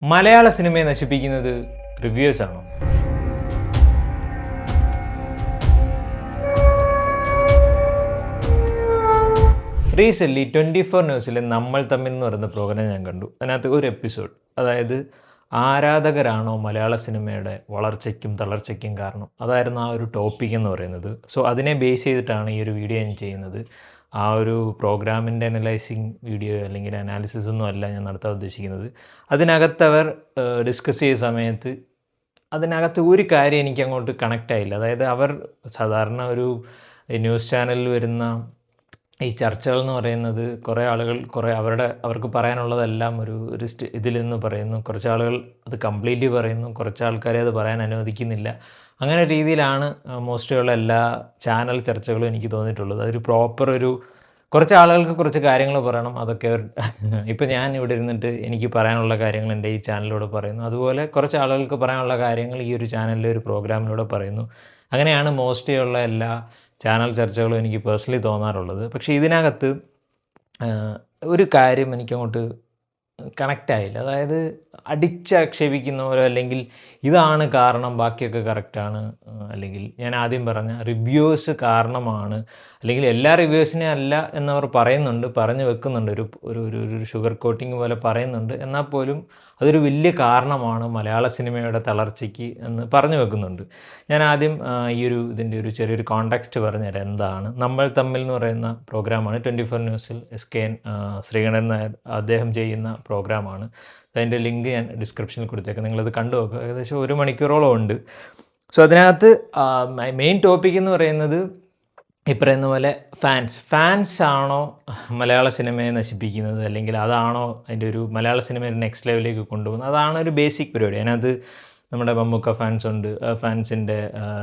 മലയാള സിനിമയെ നശിപ്പിക്കുന്നത് റിവ്യൂസ് ആണോ? റീസെൻ്റ്ലി 24 ന്യൂസിലെ നമ്മൾ തമ്മിൽ എന്ന് പറയുന്ന പ്രോഗ്രാം ഞാൻ കണ്ടു. അതിനകത്ത് ഒരു എപ്പിസോഡ്, അതായത് ആരാധകരാണോ മലയാള സിനിമയുടെ വളർച്ചയ്ക്കും തളർച്ചയ്ക്കും കാരണം, അതായിരുന്നു ആ ഒരു ടോപ്പിക് എന്ന് പറയുന്നത്. സോ അതിനെ ബേസ് ചെയ്തിട്ടാണ് ഈ ഒരു വീഡിയോ ഞാൻ ചെയ്യുന്നത്. ആ ഒരു പ്രോഗ്രാമിൻ്റെ അനലൈസിങ് വീഡിയോ അല്ലെങ്കിൽ അനാലിസിസ് ഒന്നും അല്ല ഞാൻ നടത്താൻ ഉദ്ദേശിക്കുന്നത്. അതിനകത്തവർ ഡിസ്കസ് ചെയ്ത സമയത്ത് അതിനകത്ത് ഒരു കാര്യം എനിക്ക് അങ്ങോട്ട് കണക്റ്റ് ആയില്ല. അതായത് അവർ സാധാരണ ഒരു ന്യൂസ് ചാനലിൽ വരുന്ന ഈ ചർച്ചകൾ എന്ന് പറയുന്നത് കുറേ ആളുകൾ അവർക്ക് പറയാനുള്ളതെല്ലാം ഒരു ഇതിൽ നിന്ന് പറയുന്നു. കുറച്ച് ആളുകൾ അത് കംപ്ലീറ്റ്ലി പറയുന്നു, കുറച്ച് ആൾക്കാരെ അത് പറയാൻ അനുവദിക്കുന്നില്ല. അങ്ങനെ രീതിയിലാണ് മോസ്റ്റ്ലിയുള്ള എല്ലാ ചാനൽ ചർച്ചകളും എനിക്ക് തോന്നിയിട്ടുള്ളത്. അതൊരു കുറച്ച് ആളുകൾക്ക് കുറച്ച് കാര്യങ്ങൾ പറയണം, അതൊക്കെ ഇപ്പം ഞാൻ ഇവിടെ ഇരുന്നിട്ട് എനിക്ക് പറയാനുള്ള കാര്യങ്ങൾ എൻ്റെ ഈ ചാനലിലൂടെ പറയുന്നു. അതുപോലെ കുറച്ച് ആളുകൾക്ക് പറയാനുള്ള കാര്യങ്ങൾ ഈ ഒരു ചാനലിലെ ഒരു പ്രോഗ്രാമിലൂടെ പറയുന്നു. അങ്ങനെയാണ് മോസ്റ്റ്ലിയുള്ള എല്ലാ ചാനൽ ചർച്ചകളും എനിക്ക് പേഴ്സണലി തോന്നാറുള്ളത്. പക്ഷേ ഇതിനകത്ത് ഒരു കാര്യം എനിക്കങ്ങോട്ട് കണക്റ്റ് ആയില്ല. അതായത് അടിച്ചാക്ഷേപിക്കുന്ന പോലെ, അല്ലെങ്കിൽ ഇതാണ് കാരണം ബാക്കിയൊക്കെ കറക്റ്റാണ്, അല്ലെങ്കിൽ ഞാൻ ആദ്യം പറഞ്ഞ റിവ്യൂസ് കാരണമാണ്, അല്ലെങ്കിൽ എല്ലാ റിവ്യൂസിനെ അല്ല എന്നവർ പറഞ്ഞു വെക്കുന്നുണ്ട്, ഒരു ഷുഗർ കോട്ടിങ് പോലെ പറയുന്നുണ്ട്. എന്നാൽ പോലും അതൊരു വലിയ കാരണമാണ് മലയാള സിനിമയുടെ തളർച്ചയ്ക്ക് എന്ന് പറഞ്ഞു വെക്കുന്നുണ്ട്. ഞാൻ ആദ്യം ഇതിൻ്റെ ഒരു ചെറിയൊരു കോണ്ടെക്സ്റ്റ് പറഞ്ഞുതരാം. എന്താണ് നമ്മൾ തമ്മിൽ എന്ന് പറയുന്ന പ്രോഗ്രാമാണ് 24 ന്യൂസിൽ SKN ശ്രീകണ്ഠൻ നായർ അദ്ദേഹം ചെയ്യുന്ന പ്രോഗ്രാമാണ്. അതിൻ്റെ ലിങ്ക് ഞാൻ ഡിസ്ക്രിപ്ഷനിൽ കൊടുത്തേക്കാം, നിങ്ങളത് കണ്ടു നോക്കുക. ഏകദേശം 1 മണിക്കൂറോളം ഉണ്ട്. സോ അതിനകത്ത് മെയിൻ ടോപ്പിക് എന്ന് പറയുന്നത് ഈ പറയുന്ന പോലെ ഫാൻസ് ആണോ മലയാള സിനിമയെ നശിപ്പിക്കുന്നത്, അല്ലെങ്കിൽ അതാണോ അതിൻ്റെ ഒരു മലയാള സിനിമയെ നെക്സ്റ്റ് ലെവലിലേക്ക് കൊണ്ടുപോകുന്നത്, അതാണ് ഒരു ബേസിക് പരിപാടി. അതിനകത്ത് നമ്മുടെ മമ്മൂക്ക ഫാൻസ് ഉണ്ട്, ഫാൻസിൻ്റെ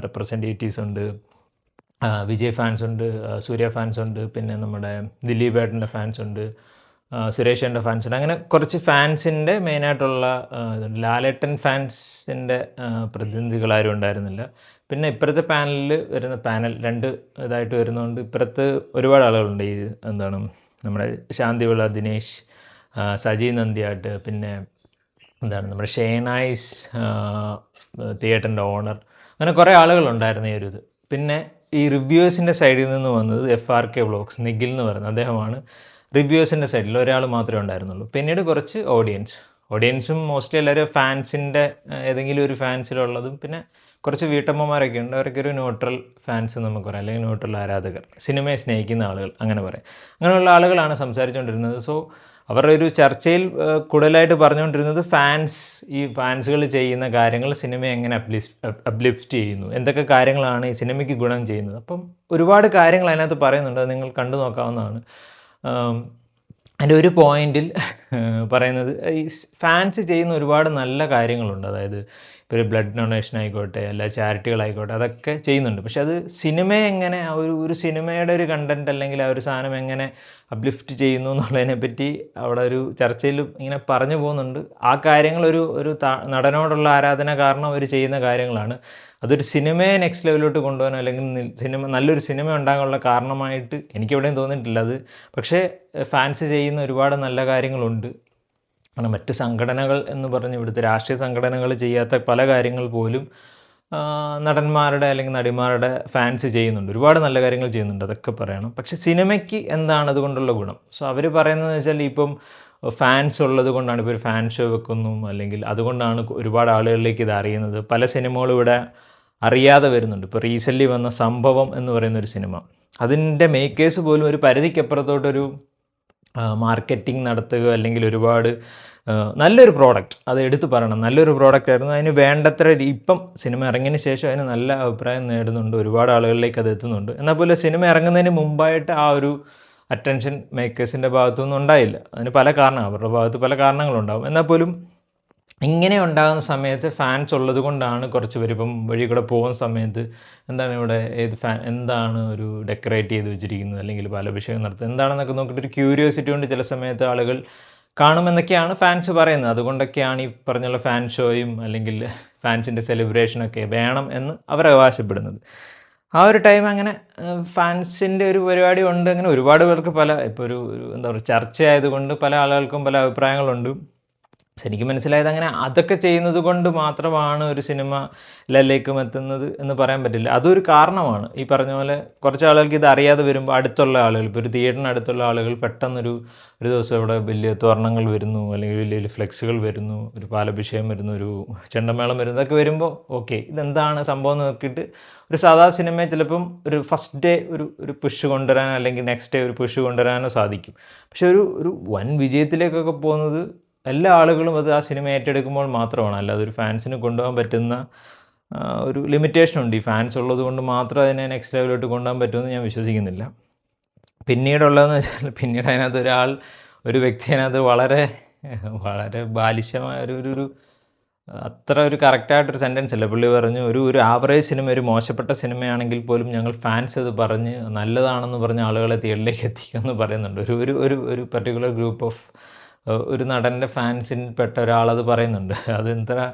റെപ്രസെൻറ്റേറ്റീവ്സ് ഉണ്ട്, വിജയ് ഫാൻസ് ഉണ്ട്, സൂര്യ ഫാൻസ് ഉണ്ട്, പിന്നെ നമ്മുടെ ദിലീപ് ഏട്ടൻ്റെ ഫാൻസ് ഉണ്ട്, സുരേഷേൻ്റെ ഫാൻസ് ഉണ്ട്. അങ്ങനെ കുറച്ച് ഫാൻസിൻ്റെ മെയിനായിട്ടുള്ള ലാലേട്ടൻ ഫാൻസിൻ്റെ പ്രതിനിധികളാരും ഉണ്ടായിരുന്നില്ല. പിന്നെ ഇപ്പുറത്തെ പാനൽ 2 ഇതായിട്ട് വരുന്നതുകൊണ്ട് ഇപ്പുറത്ത് ഒരുപാട് ആളുകളുണ്ട്. ഈ നമ്മുടെ ശാന്തിവിള ദിനേശ്, സജി നന്ദിയാട്ട്, പിന്നെ നമ്മുടെ ഷേനായിസ് തിയേറ്ററിൻ്റെ ഓണർ, അങ്ങനെ കുറേ ആളുകളുണ്ടായിരുന്നു ഈ ഒരു ഇത്. പിന്നെ ഈ റിവ്യൂസിൻ്റെ സൈഡിൽ നിന്ന് വന്നത് FRK വ്ളോഗ്സ് നിഖിൽ എന്ന് പറയുന്നത് അദ്ദേഹമാണ്. റിവ്യൂസിൻ്റെ സൈഡിൽ ഒരാൾ മാത്രമേ ഉണ്ടായിരുന്നുള്ളൂ. പിന്നീട് കുറച്ച് ഓഡിയൻസും മോസ്റ്റ്ലി എല്ലാവരും ഫാൻസിൻ്റെ ഏതെങ്കിലും ഒരു ഫാൻസിലുള്ളതും, പിന്നെ കുറച്ച് വീട്ടമ്മമാരൊക്കെ ഉണ്ട്. അവരൊക്കെ ഒരു ന്യൂട്രൽ ഫാൻസ് നമുക്ക് പറയാം, അല്ലെങ്കിൽ ന്യൂട്രൽ ആരാധകർ, സിനിമയെ സ്നേഹിക്കുന്ന ആളുകൾ, അങ്ങനെ പറയാം. അങ്ങനെയുള്ള ആളുകളാണ് സംസാരിച്ചുകൊണ്ടിരുന്നത്. സോ അവരുടെ ഒരു ചർച്ചയിൽ കൂടുതലായിട്ട് പറഞ്ഞുകൊണ്ടിരുന്നത് ഈ ഫാൻസുകൾ ചെയ്യുന്ന കാര്യങ്ങൾ സിനിമയെ എങ്ങനെ അപ്ലിഫ്റ്റ് ചെയ്യുന്നു, എന്തൊക്കെ കാര്യങ്ങളാണ് ഈ സിനിമയ്ക്ക് ഗുണം ചെയ്യുന്നത്. അപ്പം ഒരുപാട് കാര്യങ്ങൾ അതിനകത്ത് പറയുന്നുണ്ട്, അത് നിങ്ങൾ കണ്ടു നോക്കാവുന്നതാണ്. അതിൻ്റെ ഒരു പോയിന്റിൽ പറയുന്നത് ഈ ഫാൻസ് ചെയ്യുന്ന ഒരുപാട് നല്ല കാര്യങ്ങളുണ്ട്. അതായത് ഇപ്പോൾ ഒരു ബ്ലഡ് ഡൊണേഷൻ ആയിക്കോട്ടെ, അല്ല ചാരിറ്റികളായിക്കോട്ടെ, അതൊക്കെ ചെയ്യുന്നുണ്ട്. പക്ഷെ അത് സിനിമയെ എങ്ങനെ ഒരു സിനിമയുടെ ഒരു കണ്ടൻറ്റ്, അല്ലെങ്കിൽ ആ ഒരു സാധനം എങ്ങനെ അപ്ലിഫ്റ്റ് ചെയ്യുന്നു എന്നുള്ളതിനെപ്പറ്റി അവിടെ ഒരു ചർച്ചയിൽ ഇങ്ങനെ പറഞ്ഞു പോകുന്നുണ്ട്. ആ കാര്യങ്ങൾ ഒരു നടനോടുള്ള ആരാധന കാരണം അവർ ചെയ്യുന്ന കാര്യങ്ങളാണ്. അതൊരു സിനിമയെ നെക്സ്റ്റ് ലെവലിലോട്ട് കൊണ്ടുപോകാനോ, അല്ലെങ്കിൽ നല്ലൊരു സിനിമ ഉണ്ടാകാനുള്ള കാരണമായിട്ട് എനിക്കെവിടെയും തോന്നിയിട്ടില്ല അത്. പക്ഷേ ഫാൻസ് ചെയ്യുന്ന ഒരുപാട് നല്ല കാര്യങ്ങളുണ്ട്. കാരണം മറ്റ് സംഘടനകൾ എന്ന് പറഞ്ഞ് ഇവിടുത്തെ രാഷ്ട്രീയ സംഘടനകൾ ചെയ്യാത്ത പല കാര്യങ്ങൾ പോലും നടന്മാരുടെ അല്ലെങ്കിൽ നടിമാരുടെ ഫാൻസ് ചെയ്യുന്നുണ്ട്. ഒരുപാട് നല്ല കാര്യങ്ങൾ ചെയ്യുന്നുണ്ട്, അതൊക്കെ പറയണം. പക്ഷേ സിനിമയ്ക്ക് എന്താണ് അതുകൊണ്ടുള്ള ഗുണം? സോ അവർ പറയുന്നതെന്ന് വെച്ചാൽ, ഇപ്പം ഫാൻസ് ഉള്ളത് കൊണ്ടാണ് ഇപ്പോൾ ഒരു ഫാൻ ഷോ വെക്കുന്നു, അല്ലെങ്കിൽ അതുകൊണ്ടാണ് ഒരുപാട് ആളുകളിലേക്ക് ഇത് അറിയുന്നത്. പല സിനിമകളും ഇവിടെ അറിയാതെ വരുന്നുണ്ട്. ഇപ്പോൾ റീസെൻ്റ്ലി വന്ന സംഭവം എന്ന് പറയുന്നൊരു സിനിമ, അതിൻ്റെ മേക്കേഴ്സ് പോലും ഒരു പരിധിക്കപ്പുറത്തോട്ടൊരു മാർക്കറ്റിംഗ് നടത്തുക, അല്ലെങ്കിൽ ഒരുപാട് നല്ലൊരു പ്രോഡക്റ്റ്, അത് എടുത്തു പറയണം, നല്ലൊരു പ്രോഡക്റ്റ് ആയിരുന്നു. അതിന് വേണ്ടത്ര ഇപ്പം സിനിമ ഇറങ്ങിയതിന് ശേഷം അതിന് നല്ല അഭിപ്രായം നേടുന്നുണ്ട്, ഒരുപാട് ആളുകളിലേക്ക് അത് എത്തുന്നുണ്ട്. എന്നാൽ പോലും സിനിമ ഇറങ്ങുന്നതിന് മുമ്പായിട്ട് ആ ഒരു അറ്റൻഷൻ മേക്കേഴ്സിൻ്റെ ഭാഗത്തുനിന്നും ഉണ്ടായില്ല. അതിന് അവരുടെ ഭാഗത്ത് പല കാരണങ്ങളുണ്ടാകും. എന്നാൽ പോലും ഇങ്ങനെ ഉണ്ടാകുന്ന സമയത്ത് ഫാൻസ് ഉള്ളത് കൊണ്ടാണ് കുറച്ച് പേര് ഇപ്പം വഴി കൂടെ പോകുന്ന സമയത്ത് ഇവിടെ എന്താണ് ഒരു ഡെക്കറേറ്റ് ചെയ്ത് വെച്ചിരിക്കുന്നത്, അല്ലെങ്കിൽ പാലഭിഷേകം നടത്തുന്നത് എന്താണെന്നൊക്കെ നോക്കിയിട്ട് ഒരു ക്യൂരിയോസിറ്റി കൊണ്ട് ചില സമയത്ത് ആളുകൾ കാണുമെന്നൊക്കെയാണ് ഫാൻസ് പറയുന്നത്. അതുകൊണ്ടൊക്കെയാണ് ഈ പറഞ്ഞുള്ള ഫാൻ ഷോയും അല്ലെങ്കിൽ ഫാൻസിൻ്റെ സെലിബ്രേഷനൊക്കെ വേണം എന്ന് അവർ അവകാശപ്പെടുന്നത്. ആ ഒരു ടൈം അങ്ങനെ ഫാൻസിൻ്റെ ഒരു പരിപാടി ഉണ്ട്. അങ്ങനെ ഒരുപാട് പേർക്ക് ഇപ്പോൾ ഒരു ചർച്ചയായതുകൊണ്ട് പല ആളുകൾക്കും പല അഭിപ്രായങ്ങളുണ്ട്. എനിക്ക് മനസ്സിലായത് അങ്ങനെ അതൊക്കെ ചെയ്യുന്നത് കൊണ്ട് മാത്രമാണ് ഒരു സിനിമ ലെല്ലേക്കും എത്തുന്നത് എന്ന് പറയാൻ പറ്റില്ല. അതൊരു കാരണമാണ്. ഈ പറഞ്ഞ പോലെ കുറച്ച് ആളുകൾക്ക് ഇത് അറിയാതെ വരുമ്പോൾ അടുത്തുള്ള ആളുകൾ, ഇപ്പോൾ ഒരു തിയേറ്ററിന് അടുത്തുള്ള ആളുകൾ പെട്ടെന്നൊരു ദിവസം ഇവിടെ വലിയ തോരണങ്ങൾ വരുന്നു, അല്ലെങ്കിൽ വലിയ വലിയ ഫ്ലെക്സുകൾ വരുന്നു, ഒരു പാലഭിഷേകം വരുന്നു, ഒരു ചെണ്ടമേളം വരുന്നു, ഇതൊക്കെ വരുമ്പോൾ ഓക്കെ ഇതെന്താണ് സംഭവം എന്ന് നോക്കിയിട്ട് ഒരു സാധാ സിനിമയെ ചിലപ്പം ഒരു ഫസ്റ്റ് ഡേ ഒരു പുഷ് കൊണ്ടുവരാനോ അല്ലെങ്കിൽ നെക്സ്റ്റ് ഡേ ഒരു പുഷ് കൊണ്ടുവരാനോ സാധിക്കും. പക്ഷെ ഒരു വൻ വിജയത്തിലേക്കൊക്കെ പോകുന്നത് എല്ലാ ആളുകളും അത് ആ സിനിമ ഏറ്റെടുക്കുമ്പോൾ മാത്രമാണ്. അല്ലാതെ ഒരു ഫാൻസിന് കൊണ്ടുപോകാൻ പറ്റുന്ന ഒരു ലിമിറ്റേഷനുണ്ട്. ഈ ഫാൻസ് ഉള്ളത് കൊണ്ട് മാത്രം അതിനെ നെക്സ്റ്റ് ലെവലിലോട്ട് കൊണ്ടുപോകാൻ പറ്റുമെന്ന് ഞാൻ വിശ്വസിക്കുന്നില്ല. പിന്നീടുള്ളതെന്ന് വെച്ചാൽ പിന്നീട് അതിനകത്ത് ഒരു വ്യക്തി അതിനകത്ത് വളരെ വളരെ ബാലിശമായ ഒരു അത്ര ഒരു കറക്റ്റായിട്ടൊരു സെൻറ്റൻസ് അല്ല. പുള്ളി പറഞ്ഞു ഒരു ആവറേജ് സിനിമ, ഒരു മോശപ്പെട്ട സിനിമയാണെങ്കിൽ പോലും ഞങ്ങൾ ഫാൻസ് അത് പറഞ്ഞ് നല്ലതാണെന്ന് പറഞ്ഞ് ആളുകളെ തിയേറ്ററിലേക്ക് എത്തിക്കുമെന്ന് പറയുന്നുണ്ട്. ഒരു പർട്ടിക്കുലർ ഗ്രൂപ്പ് ഓഫ് ഒരു നടൻ്റെ ഫാൻസിൽ പെട്ട ഒരാളത് പറയുന്നുണ്ട്. അതെന്താ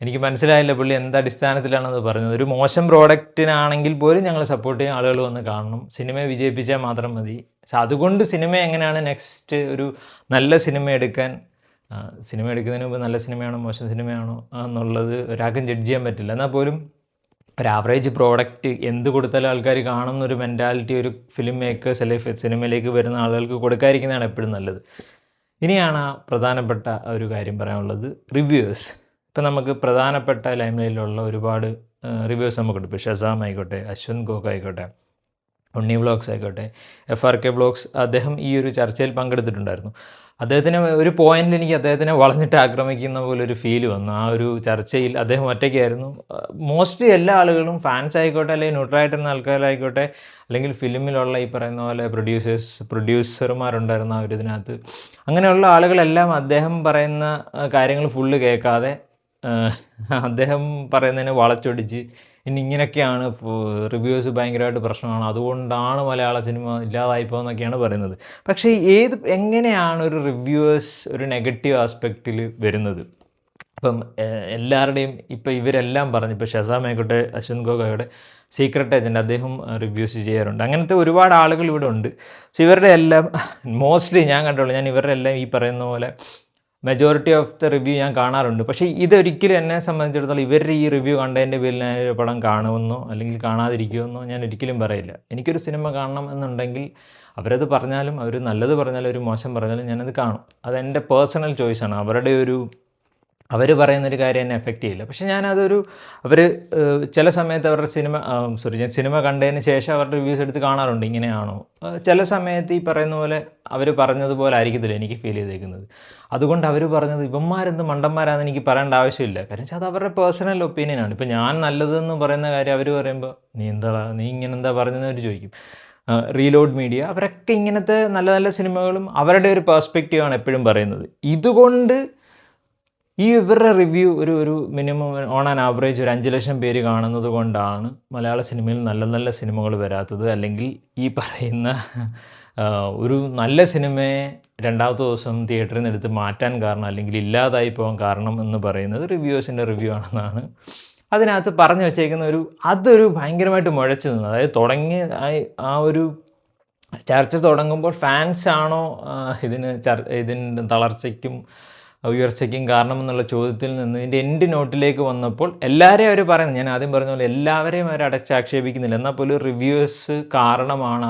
എനിക്ക് മനസ്സിലായില്ല പുള്ളി എന്ത് അടിസ്ഥാനത്തിലാണത് പറഞ്ഞത്. ഒരു മോശം പ്രോഡക്റ്റിനാണെങ്കിൽ പോലും ഞങ്ങൾ സപ്പോർട്ട് ചെയ്യാൻ ആളുകൾ വന്ന് കാണണം, സിനിമയെ വിജയിപ്പിച്ചാൽ മാത്രം മതി. അതുകൊണ്ട് സിനിമ എങ്ങനെയാണ് നെക്സ്റ്റ് ഒരു നല്ല സിനിമ എടുക്കുന്നതിന് മുമ്പ് നല്ല സിനിമയാണോ മോശം സിനിമയാണോ എന്നുള്ളത് ഒരാൾക്കും ജഡ്ജ് ചെയ്യാൻ പറ്റില്ല. എന്നാൽ പോലും ഒരു ആവറേജ് പ്രോഡക്റ്റ് എന്ത് കൊടുത്താലും ആൾക്കാർ കാണുന്നൊരു മെൻറ്റാലിറ്റി ഒരു ഫിലിം മേക്കേഴ്സ് അല്ലെങ്കിൽ സിനിമയിലേക്ക് വരുന്ന ആളുകൾക്ക് കൊടുക്കാതിരിക്കുന്നതാണ് എപ്പോഴും നല്ലത്. ഇനിയാണ് പ്രധാനപ്പെട്ട ഒരു കാര്യം പറയാനുള്ളത്, റിവ്യൂവേഴ്സ്. ഇപ്പം നമുക്ക് പ്രധാനപ്പെട്ട ലൈംലൈറ്റിലുള്ള ഒരുപാട് റിവ്യൂസ് നമുക്കുണ്ട്. ഇപ്പോൾ ഷസാം ആയിക്കോട്ടെ, അശ്വന്ത് ഗോക ആയിക്കോട്ടെ, ഉണ്ണി വ്ളോഗ്സ് ആയിക്കോട്ടെ, FRK വ്ളോഗ്സ്, അദ്ദേഹം ഈ ഒരു ചർച്ചയിൽ പങ്കെടുത്തിട്ടുണ്ടായിരുന്നു. അദ്ദേഹത്തിന് ഒരു പോയിന്റിൽ എനിക്ക് അദ്ദേഹത്തിനെ വളഞ്ഞിട്ട് ആക്രമിക്കുന്ന പോലൊരു ഫീൽ വന്നു. ആ ഒരു ചർച്ചയിൽ അദ്ദേഹം ഒറ്റയ്ക്കായിരുന്നു. മോസ്റ്റ്ലി എല്ലാ ആളുകളും ഫാൻസ് ആയിക്കോട്ടെ, അല്ലെങ്കിൽ ന്യൂട്രലായിട്ടുള്ള ആൾക്കാരായിക്കോട്ടെ, അല്ലെങ്കിൽ ഫിലിമിലുള്ള ഈ പറയുന്ന പോലെ പ്രൊഡ്യൂസർമാരുണ്ടായിരുന്ന ആ ഒരു ഇതിനകത്ത്, അങ്ങനെയുള്ള ആളുകളെല്ലാം അദ്ദേഹം പറയുന്ന കാര്യങ്ങൾ ഫുള്ള് കേൾക്കാതെ അദ്ദേഹം പറയുന്നതിനെ വളച്ചൊടിച്ച് ഇങ്ങനെയൊക്കെയാണ് റിവ്യൂസ് ഭയങ്കരമായിട്ട് പ്രശ്നമാണ്, അതുകൊണ്ടാണ് മലയാള സിനിമ ഇല്ലാതായിപ്പോയെന്നൊക്കെയാണ് പറയുന്നത്. പക്ഷേ എങ്ങനെയാണ് ഒരു റിവ്യൂവേഴ്സ് ഒരു നെഗറ്റീവ് ആസ്പെക്റ്റിൽ വരുന്നത്? ഇപ്പം എല്ലാവരുടെയും ഇപ്പം ഇവരെല്ലാം പറഞ്ഞു, ഇപ്പോൾ ഷസാം ആയിക്കോട്ടെ, അശ്വന്ത് ഗോകയുടെ സീക്രട്ട് ഏജൻറ്റ് അദ്ദേഹം റിവ്യൂസ് ചെയ്യാറുണ്ട്. അങ്ങനത്തെ ഒരുപാട് ആളുകൾ ഇവിടെ ഉണ്ട്. പക്ഷെ ഇവരുടെ എല്ലാം മോസ്റ്റ്ലി ഞാൻ കണ്ടുള്ളൂ, ഞാൻ ഇവരുടെ എല്ലാം ഈ പറയുന്ന പോലെ മെജോറിറ്റി ഓഫ് ദ റിവ്യൂ ഞാൻ കാണാറുണ്ട്. പക്ഷേ ഇതൊരിക്കലും എന്നെ സംബന്ധിച്ചിടത്തോളം ഇവരുടെ ഈ റിവ്യൂ കണ്ടതിൻ്റെ പേരിൽ ഞാൻ ഒരു പടം കാണുമെന്നോ അല്ലെങ്കിൽ കാണാതിരിക്കുമെന്നോ ഞാൻ ഒരിക്കലും പറയില്ല. എനിക്കൊരു സിനിമ കാണണം എന്നുണ്ടെങ്കിൽ അവരത് പറഞ്ഞാലും, അവർ നല്ലത് പറഞ്ഞാലും ഒരു മോശം പറഞ്ഞാലും ഞാനത് കാണും. അതെൻ്റെ പേഴ്സണൽ ചോയ്സാണ്. അവർ പറയുന്നൊരു കാര്യം എന്നെ എഫക്റ്റ് ചെയ്യില്ല. പക്ഷേ അവർ ചില സമയത്ത് അവരുടെ ഞാൻ സിനിമ കണ്ടതിന് ശേഷം അവരുടെ റിവ്യൂസ് എടുത്ത് കാണാറുണ്ട്. ഇങ്ങനെയാണോ, ചില സമയത്ത് ഈ പറയുന്ന പോലെ അവർ പറഞ്ഞതുപോലെ ആയിരിക്കത്തില്ല എനിക്ക് ഫീൽ ചെയ്തേക്കുന്നത്. അതുകൊണ്ട് അവർ പറഞ്ഞത് ഇവന്മാരെന്ത് മണ്ടന്മാരാണെന്ന് എനിക്ക് പറയേണ്ട ആവശ്യമില്ല. കാരണം വെച്ചാൽ അത് അവരുടെ പേഴ്സണൽ ഒപ്പീനിയനാണ്. ഇപ്പോൾ ഞാൻ നല്ലതെന്ന് പറയുന്ന കാര്യം അവർ പറയുമ്പോൾ നീ ഇങ്ങനെ എന്താ പറഞ്ഞതെന്ന് അവർ ചോദിക്കും. റീലോഡ് മീഡിയ അവരൊക്കെ ഇങ്ങനത്തെ നല്ല നല്ല സിനിമകളും അവരുടെ ഒരു പേഴ്സ്പെക്റ്റീവാണ് എപ്പോഴും പറയുന്നത്. ഇതുകൊണ്ട് ഇവരുടെ റിവ്യൂ ഒരു മിനിമം ഓൺ ആൻ ആവറേജ് ഒരു 5 ലക്ഷം പേര് കാണുന്നത് കൊണ്ടാണ് മലയാള സിനിമയിൽ നല്ല നല്ല സിനിമകൾ വരാത്തത്. അല്ലെങ്കിൽ ഈ പറയുന്ന ഒരു നല്ല സിനിമയെ രണ്ടാമത്തെ ദിവസം തിയേറ്ററിൽ നിന്ന് എടുത്ത് മാറ്റാൻ കാരണം, അല്ലെങ്കിൽ ഇല്ലാതായി പോകാൻ കാരണം എന്ന് പറയുന്നത് റിവ്യൂവേഴ്സിൻ്റെ റിവ്യൂ ആണെന്നാണ് അതിനകത്ത് പറഞ്ഞു വെച്ചേക്കുന്ന അതൊരു ഭയങ്കരമായിട്ട് മുഴച്ചു നിന്നു. അതായത് ആ ഒരു ചർച്ച തുടങ്ങുമ്പോൾ ഫാൻസ് ആണോ ഇതിന് തളർച്ചയ്ക്കും ഉയർച്ചയ്ക്കും കാരണമെന്നുള്ള ചോദ്യത്തിൽ നിന്ന് ഇതിൻ്റെ എൻഡ് നോട്ടിലേക്ക് വന്നപ്പോൾ എല്ലാവരെയും അവർ പറയുന്നത്, ഞാൻ ആദ്യം പറഞ്ഞ പോലെ എല്ലാവരെയും അവർ അടച്ചാക്ഷേപിക്കുന്നില്ല, എന്നാൽ പോലും റിവ്യൂവേഴ്സ് കാരണമാണ്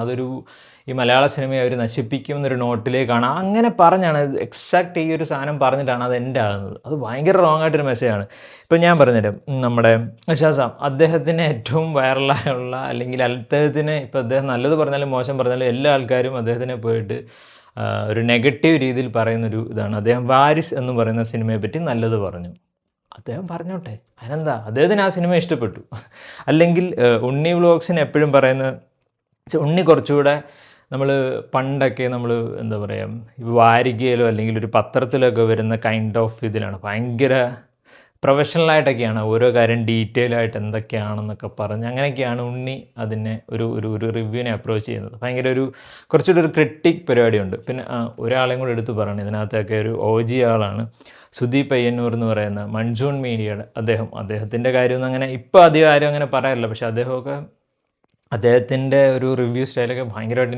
ഈ മലയാള സിനിമയെ അവർ നശിപ്പിക്കുമെന്നൊരു നോട്ടിലേക്കാണ് അങ്ങനെ പറഞ്ഞാണ് എക്സാക്റ്റ് ഈ ഒരു സാധനം പറഞ്ഞിട്ടാണ് അത് എൻഡ് ആകുന്നത്. അത് ഭയങ്കര റോങ് ആയിട്ടൊരു മെസ്സേജാണ്. ഇപ്പം ഞാൻ പറഞ്ഞുതരാം, നമ്മുടെ ഷസാം അദ്ദേഹത്തിന് ഏറ്റവും വൈറലായുള്ള അല്ലെങ്കിൽ അദ്ദേഹത്തിന് ഇപ്പോൾ അദ്ദേഹം നല്ലത് പറഞ്ഞാലും മോശം പറഞ്ഞാലും എല്ലാ ആൾക്കാരും അദ്ദേഹത്തിനെ പോയിട്ട് ഒരു നെഗറ്റീവ് രീതിയിൽ പറയുന്നൊരു ഇതാണ്. അദ്ദേഹം വാരിസ് എന്ന് പറയുന്ന സിനിമയെ പറ്റി നല്ലത് പറഞ്ഞു. അദ്ദേഹം പറഞ്ഞോട്ടെ, അതിനെന്താ, അദ്ദേഹത്തിന് ആ സിനിമ ഇഷ്ടപ്പെട്ടു. അല്ലെങ്കിൽ ഉണ്ണി വ്ളോഗ്സിന് എപ്പോഴും ഉണ്ണി കുറച്ചുകൂടെ പണ്ടൊക്കെ എന്താ പറയുക, വാരികയിലോ അല്ലെങ്കിൽ ഒരു പത്രത്തിലൊക്കെ വരുന്ന കൈൻഡ് ഓഫ് ഇതിലാണ്, ഭയങ്കര പ്രൊഫഷണലായിട്ടൊക്കെയാണ് ഓരോ കാര്യം ഡീറ്റെയിൽ ആയിട്ട് എന്തൊക്കെയാണെന്നൊക്കെ പറഞ്ഞ് അങ്ങനെയൊക്കെയാണ് ഉണ്ണി അതിനെ ഒരു റിവ്യൂവിനെ അപ്രോച്ച് ചെയ്യുന്നത്. ഭയങ്കര കുറച്ചുകൂടി ഒരു ക്രിട്ടിക് പരിപാടിയുണ്ട്. പിന്നെ ഒരാളെയും കൂടെ എടുത്ത് പറയണം ഇതിനകത്തൊക്കെ, ഒരു OG ആളാണ് സുദീപ് അയ്യന്നൂർ എന്ന് പറയുന്ന മൺസൂൺ മീഡിയയുടെ അദ്ദേഹത്തിൻ്റെ കാര്യമൊന്നും അങ്ങനെ ഇപ്പോൾ അധികം ആരും അങ്ങനെ പറയാറില്ല. പക്ഷേ അദ്ദേഹത്തിൻ്റെ ഒരു റിവ്യൂ സ്റ്റൈലൊക്കെ ഭയങ്കരമായിട്ട്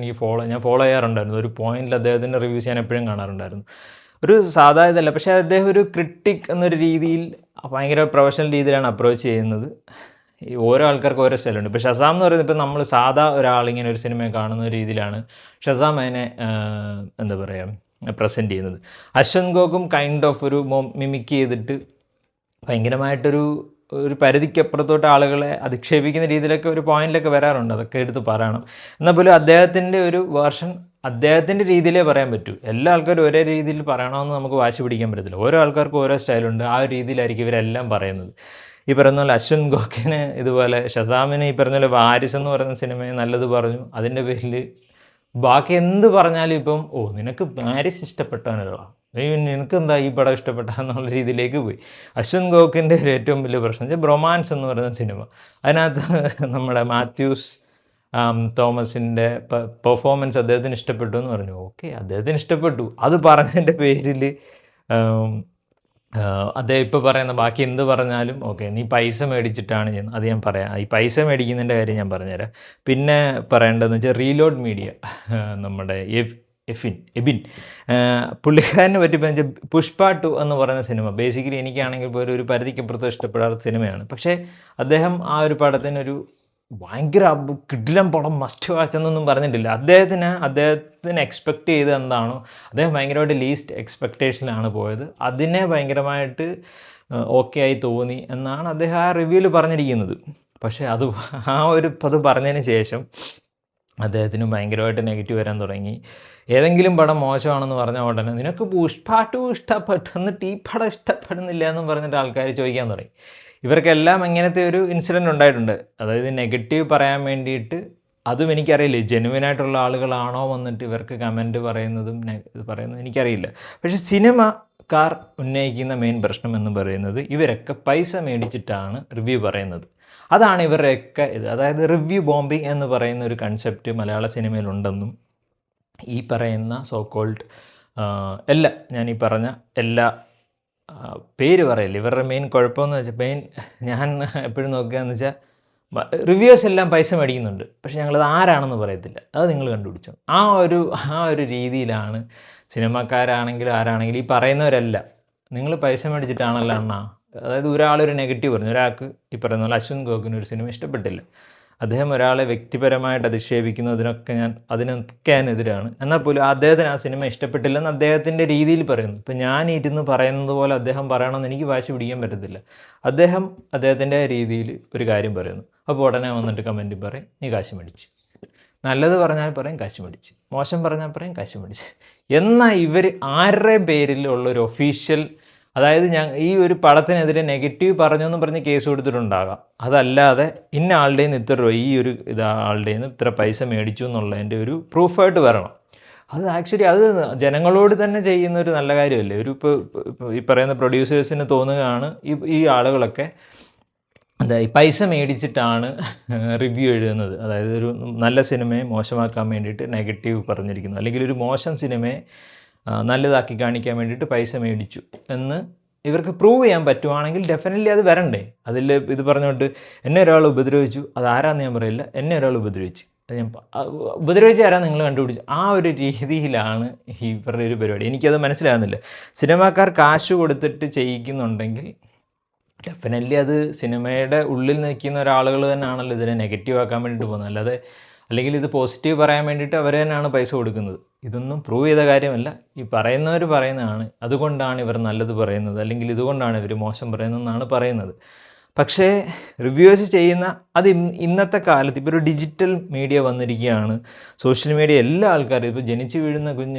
ഞാൻ ഫോളോ ചെയ്യാറുണ്ടായിരുന്നു. ഒരു പോയിന്റിൽ അദ്ദേഹത്തിൻ്റെ റിവ്യൂസ് ഞാൻ എപ്പോഴും കാണാറുണ്ടായിരുന്നു. ഒരു സാധാ ഇതല്ല. പക്ഷേ അദ്ദേഹം ഒരു ക്രിട്ടിക് എന്നൊരു രീതിയിൽ ഭയങ്കര പ്രൊഫഷണൽ രീതിയിലാണ് അപ്രോച്ച് ചെയ്യുന്നത്. ഈ ഓരോ ആൾക്കാർക്കും ഓരോ സ്റ്റൈലുണ്ട്. ഇപ്പോൾ ഷസാം എന്ന് പറയുന്നത് ഇപ്പോൾ നമ്മൾ സാധാ ഒരാളിങ്ങനെ ഒരു സിനിമ കാണുന്ന രീതിയിലാണ് ഷസാം അതിനെ എന്താ പറയുക പ്രസൻറ്റ് ചെയ്യുന്നത്. അശ്വന്ത് ഗോകും കൈൻഡ് ഓഫ് ഒരു മിമിക് ചെയ്തിട്ട് ഭയങ്കരമായിട്ടൊരു പരിധിക്കപ്പുറത്തോട്ട് ആളുകളെ അധിക്ഷേപിക്കുന്ന രീതിയിലൊക്കെ ഒരു പോയിന്റിലൊക്കെ വരാറുണ്ട്. അതൊക്കെ എടുത്ത് പറയണം. എന്നാൽ പോലും അദ്ദേഹത്തിൻ്റെ ഒരു വേർഷൻ അദ്ദേഹത്തിൻ്റെ രീതിയിലേ പറയാൻ പറ്റൂ. എല്ലാ ആൾക്കാരും ഒരേ രീതിയിൽ പറയണമെന്ന് നമുക്ക് വാശി പിടിക്കാൻ പറ്റത്തില്ല. ഓരോ ആൾക്കാർക്കും ഓരോ സ്റ്റൈലുണ്ട്. ആ ഒരു രീതിയിലായിരിക്കും ഇവരെല്ലാം പറയുന്നത്. ഈ പറയുന്ന പോലെ അശ്വന്ത് ഗോക്കിന് ഇതുപോലെ, ഷസാമിന് ഈ പറഞ്ഞ പോലെ വാരിസ് എന്ന് പറയുന്ന സിനിമയെ നല്ലത് പറഞ്ഞു. അതിൻ്റെ പേരിൽ ബാക്കി എന്ത് പറഞ്ഞാലും ഇപ്പം നിനക്ക് വാരിസ് ഇഷ്ടപ്പെട്ടവനല്ലോ, നിനക്കെന്താ ഈ പടം ഇഷ്ടപ്പെട്ടാന്നുള്ള രീതിയിലേക്ക് പോയി. അശ്വന്ത് ഗോക്കിൻ്റെ ഒരു ഏറ്റവും വലിയ പ്രശ്നം വെച്ചാൽ ബ്രൊമാൻസ് എന്ന് പറയുന്ന സിനിമ. അതിനകത്ത് നമ്മുടെ മാത്യൂസ് തോമസിൻ്റെ പെർഫോമൻസ് അദ്ദേഹത്തിന് ഇഷ്ടപ്പെട്ടു എന്ന് പറഞ്ഞു. ഓക്കെ, അദ്ദേഹത്തിന് ഇഷ്ടപ്പെട്ടു. അത് പറഞ്ഞതിൻ്റെ പേരിൽ അദ്ദേഹം ഇപ്പോൾ പറയുന്ന ബാക്കി എന്ത് പറഞ്ഞാലും ഓക്കെ, നീ പൈസ മേടിച്ചിട്ടാണ് ചെയ്യുന്നത്. അത് ഞാൻ പറയാം. ഈ പൈസ മേടിക്കുന്നതിൻ്റെ കാര്യം ഞാൻ പറഞ്ഞുതരാം. പിന്നെ പറയേണ്ടതെന്ന് വെച്ചാൽ റീലോഡ് മീഡിയ, നമ്മുടെ എബിൻ പുള്ളിക്കാരനെ പറ്റി പറഞ്ഞാൽ പുഷ്പ 2 എന്ന് പറയുന്ന സിനിമ ബേസിക്കലി എനിക്കാണെങ്കിൽ പോലും ഒരു പരിധിക്കപ്പുറത്ത് ഇഷ്ടപ്പെടാത്ത സിനിമയാണ്. പക്ഷേ അദ്ദേഹം ആ ഒരു പടത്തിനൊരു ഭയങ്കര കിടിലം പടം മസ്റ്റ് വാച്ച് എന്നൊന്നും പറഞ്ഞിട്ടില്ല. അദ്ദേഹത്തിന് എക്സ്പെക്റ്റ് ചെയ്ത് എന്താണോ, അദ്ദേഹം ഭയങ്കരമായിട്ട് ലീസ്റ്റ് എക്സ്പെക്റ്റേഷനിലാണ് പോയത്. അതിനെ ഭയങ്കരമായിട്ട് ഓക്കെ ആയി തോന്നി എന്നാണ് അദ്ദേഹം ആ റിവ്യൂവിൽ പറഞ്ഞിരിക്കുന്നത്. പക്ഷേ അത് പറഞ്ഞതിന് ശേഷം അദ്ദേഹത്തിന് ഭയങ്കരമായിട്ട് നെഗറ്റീവ് വരാൻ തുടങ്ങി. ഏതെങ്കിലും പടം മോശമാണെന്ന് പറഞ്ഞ ഉടനെ നിനക്ക് പുഷ്പ 2 ഇഷ്ടപ്പെട്ടു എന്നിട്ട് ഈ പടം ഇഷ്ടപ്പെടുന്നില്ല എന്നും പറഞ്ഞിട്ട് ആൾക്കാർ ചോദിക്കാൻ തുടങ്ങി. ഇവർക്കെല്ലാം ഇങ്ങനത്തെ ഒരു ഇൻസിഡൻറ്റ് ഉണ്ടായിട്ടുണ്ട്. അതായത് നെഗറ്റീവ് പറയാൻ വേണ്ടിയിട്ട്, അതും എനിക്കറിയില്ല ജെനുവിനായിട്ടുള്ള ആളുകളാണോ വന്നിട്ട് ഇവർക്ക് കമൻറ്റ് പറയുന്നതും എനിക്കറിയില്ല. പക്ഷേ സിനിമക്കാർ ഉന്നയിക്കുന്ന മെയിൻ പ്രശ്നം എന്ന് പറയുന്നത് ഇവരൊക്കെ പൈസ മേടിച്ചിട്ടാണ് റിവ്യൂ പറയുന്നത്. അതാണ് ഇവരുടെയൊക്കെ ഇത്. അതായത് റിവ്യൂ ബോംബിങ് എന്ന് പറയുന്ന ഒരു കൺസെപ്റ്റ് മലയാള സിനിമയിലുണ്ടെന്നും ഈ പറയുന്ന സോ കോൾഡ് ഞാൻ ഈ പറഞ്ഞ എല്ലാ പേര് പറയില്ല. ഇവരുടെ മെയിൻ കുഴപ്പമെന്ന് വെച്ചാൽ ഞാൻ എപ്പോഴും നോക്കുകയെന്ന് വെച്ചാൽ റിവ്യൂസ് എല്ലാം പൈസ മേടിക്കുന്നുണ്ട്, പക്ഷെ ഞങ്ങളത് ആരാണെന്ന് പറയത്തില്ല. അത് നിങ്ങൾ കണ്ടുപിടിച്ചോ. ആ ഒരു രീതിയിലാണ് സിനിമക്കാരാണെങ്കിലും ആരാണെങ്കിലും ഈ പറയുന്നവരല്ല. നിങ്ങൾ പൈസ മേടിച്ചിട്ടാണല്ലോ അണ്ണാ. അതായത് ഒരാളൊരു നെഗറ്റീവ് പറഞ്ഞു, ഒരാൾക്ക് ഈ പറയുന്ന പോലെ അശ്വന്ത് ഗോക്കിന് ഒരു സിനിമ ഇഷ്ടപ്പെട്ടില്ല, അദ്ദേഹം ഒരാളെ വ്യക്തിപരമായിട്ട് അതിനൊക്കെ ഞാൻ എതിരാണ്. എന്നാൽ പോലും അദ്ദേഹത്തിന് ആ സിനിമ ഇഷ്ടപ്പെട്ടില്ലെന്ന് അദ്ദേഹത്തിൻ്റെ രീതിയിൽ പറയുന്നു. ഇപ്പം ഞാൻ ഇരുന്ന് പറയുന്നത് പോലെ അദ്ദേഹം പറയണമെന്ന് എനിക്ക് വാശി പിടിക്കാൻ പറ്റത്തില്ല. അദ്ദേഹത്തിൻ്റെ രീതിയിൽ ഒരു കാര്യം പറയുന്നു, അപ്പോൾ ഉടനെ വന്നിട്ട് കമൻറ്റ് പറയും നീ കാശ് മേടിച്ച്. നല്ലത് പറഞ്ഞാൽ പറയും കാശ് മേടിച്ച്, മോശം പറഞ്ഞാൽ പറയും കാശ് മേടിച്ച്. എന്നാൽ ഇവർ ആരുടെ പേരിലുള്ളൊരു ഒഫീഷ്യൽ, അതായത് ഈ ഒരു പടത്തിനെതിരെ നെഗറ്റീവ് പറഞ്ഞു എന്ന് പറഞ്ഞ് കേസ് കൊടുത്തിട്ടുണ്ടാകാം. അതല്ലാതെ ഇന്ന ആളുടെ നിന്ന് ഇത്ര രൂപ, ഈ ഒരു ആളുടെ നിന്ന് ഇത്ര പൈസ മേടിച്ചു എന്നുള്ളതിൻ്റെ ഒരു പ്രൂഫായിട്ട് വരണം. അത് ആക്ച്വലി അത് ജനങ്ങളോട് തന്നെ ചെയ്യുന്ന ഒരു നല്ല കാര്യമല്ലേ. ഇപ്പോൾ ഈ പറയുന്ന പ്രൊഡ്യൂസേഴ്സിന് തോന്നുകയാണ് ഈ ആളുകളൊക്കെ ഈ പൈസ മേടിച്ചിട്ടാണ് റിവ്യൂ എഴുതുന്നത്. അതായത് ഒരു നല്ല സിനിമയെ മോശമാക്കാൻ വേണ്ടിയിട്ട് നെഗറ്റീവ് പറഞ്ഞിരിക്കുന്നു, അല്ലെങ്കിൽ ഒരു മോശം സിനിമയെ നല്ലതാക്കി കാണിക്കാൻ വേണ്ടിയിട്ട് പൈസ മേടിച്ചു എന്ന് ഇവർക്ക് പ്രൂവ് ചെയ്യാൻ പറ്റുവാണെങ്കിൽ ഡെഫിനറ്റ്ലി അത് വരണ്ടേ. അതിൽ ഇത് പറഞ്ഞുകൊണ്ട് എന്നെ ഒരാൾ ഉപദ്രവിച്ചു, അതാരാന്ന് ഞാൻ പറയില്ല, എന്നെ ഒരാൾ ഉപദ്രവിച്ചു, ഞാൻ ഉപദ്രവിച്ച ആരാന്ന് നിങ്ങൾ കണ്ടുപിടിച്ചു. ആ ഒരു രീതിയിലാണ് ഇവരുടെ ഒരു പരിപാടി. എനിക്കത് മനസ്സിലാകുന്നില്ല. സിനിമാക്കാർ കാശ് കൊടുത്തിട്ട് ചെയ്യിക്കുന്നുണ്ടെങ്കിൽ ഡെഫിനറ്റ്ലി അത് സിനിമയുടെ ഉള്ളിൽ നിൽക്കുന്ന ഒരാളുകൾ തന്നെയാണല്ലോ ഇതിനെ നെഗറ്റീവ് ആക്കാൻ വേണ്ടിയിട്ട് പോകുന്നത്. അല്ലെങ്കിൽ ഇത് പോസിറ്റീവ് പറയാൻ വേണ്ടിയിട്ട് അവർ തന്നെയാണ് പൈസ കൊടുക്കുന്നത്. ഇതൊന്നും പ്രൂവ് ചെയ്ത കാര്യമല്ല, ഈ പറയുന്നവർ പറയുന്നതാണ്. അതുകൊണ്ടാണ് ഇവർ നല്ലത് പറയുന്നത്, അല്ലെങ്കിൽ ഇതുകൊണ്ടാണ് ഇവർ മോശം പറയുന്നതെന്നാണ് പറയുന്നത്. പക്ഷേ റിവ്യൂസ് ചെയ്യുന്ന അത് ഇന്നത്തെ കാലത്ത് ഇപ്പോൾ ഒരു ഡിജിറ്റൽ മീഡിയ വന്നിരിക്കുകയാണ്. സോഷ്യൽ മീഡിയ എല്ലാ ആൾക്കാരും, ഇപ്പോൾ ജനിച്ച് വീഴുന്ന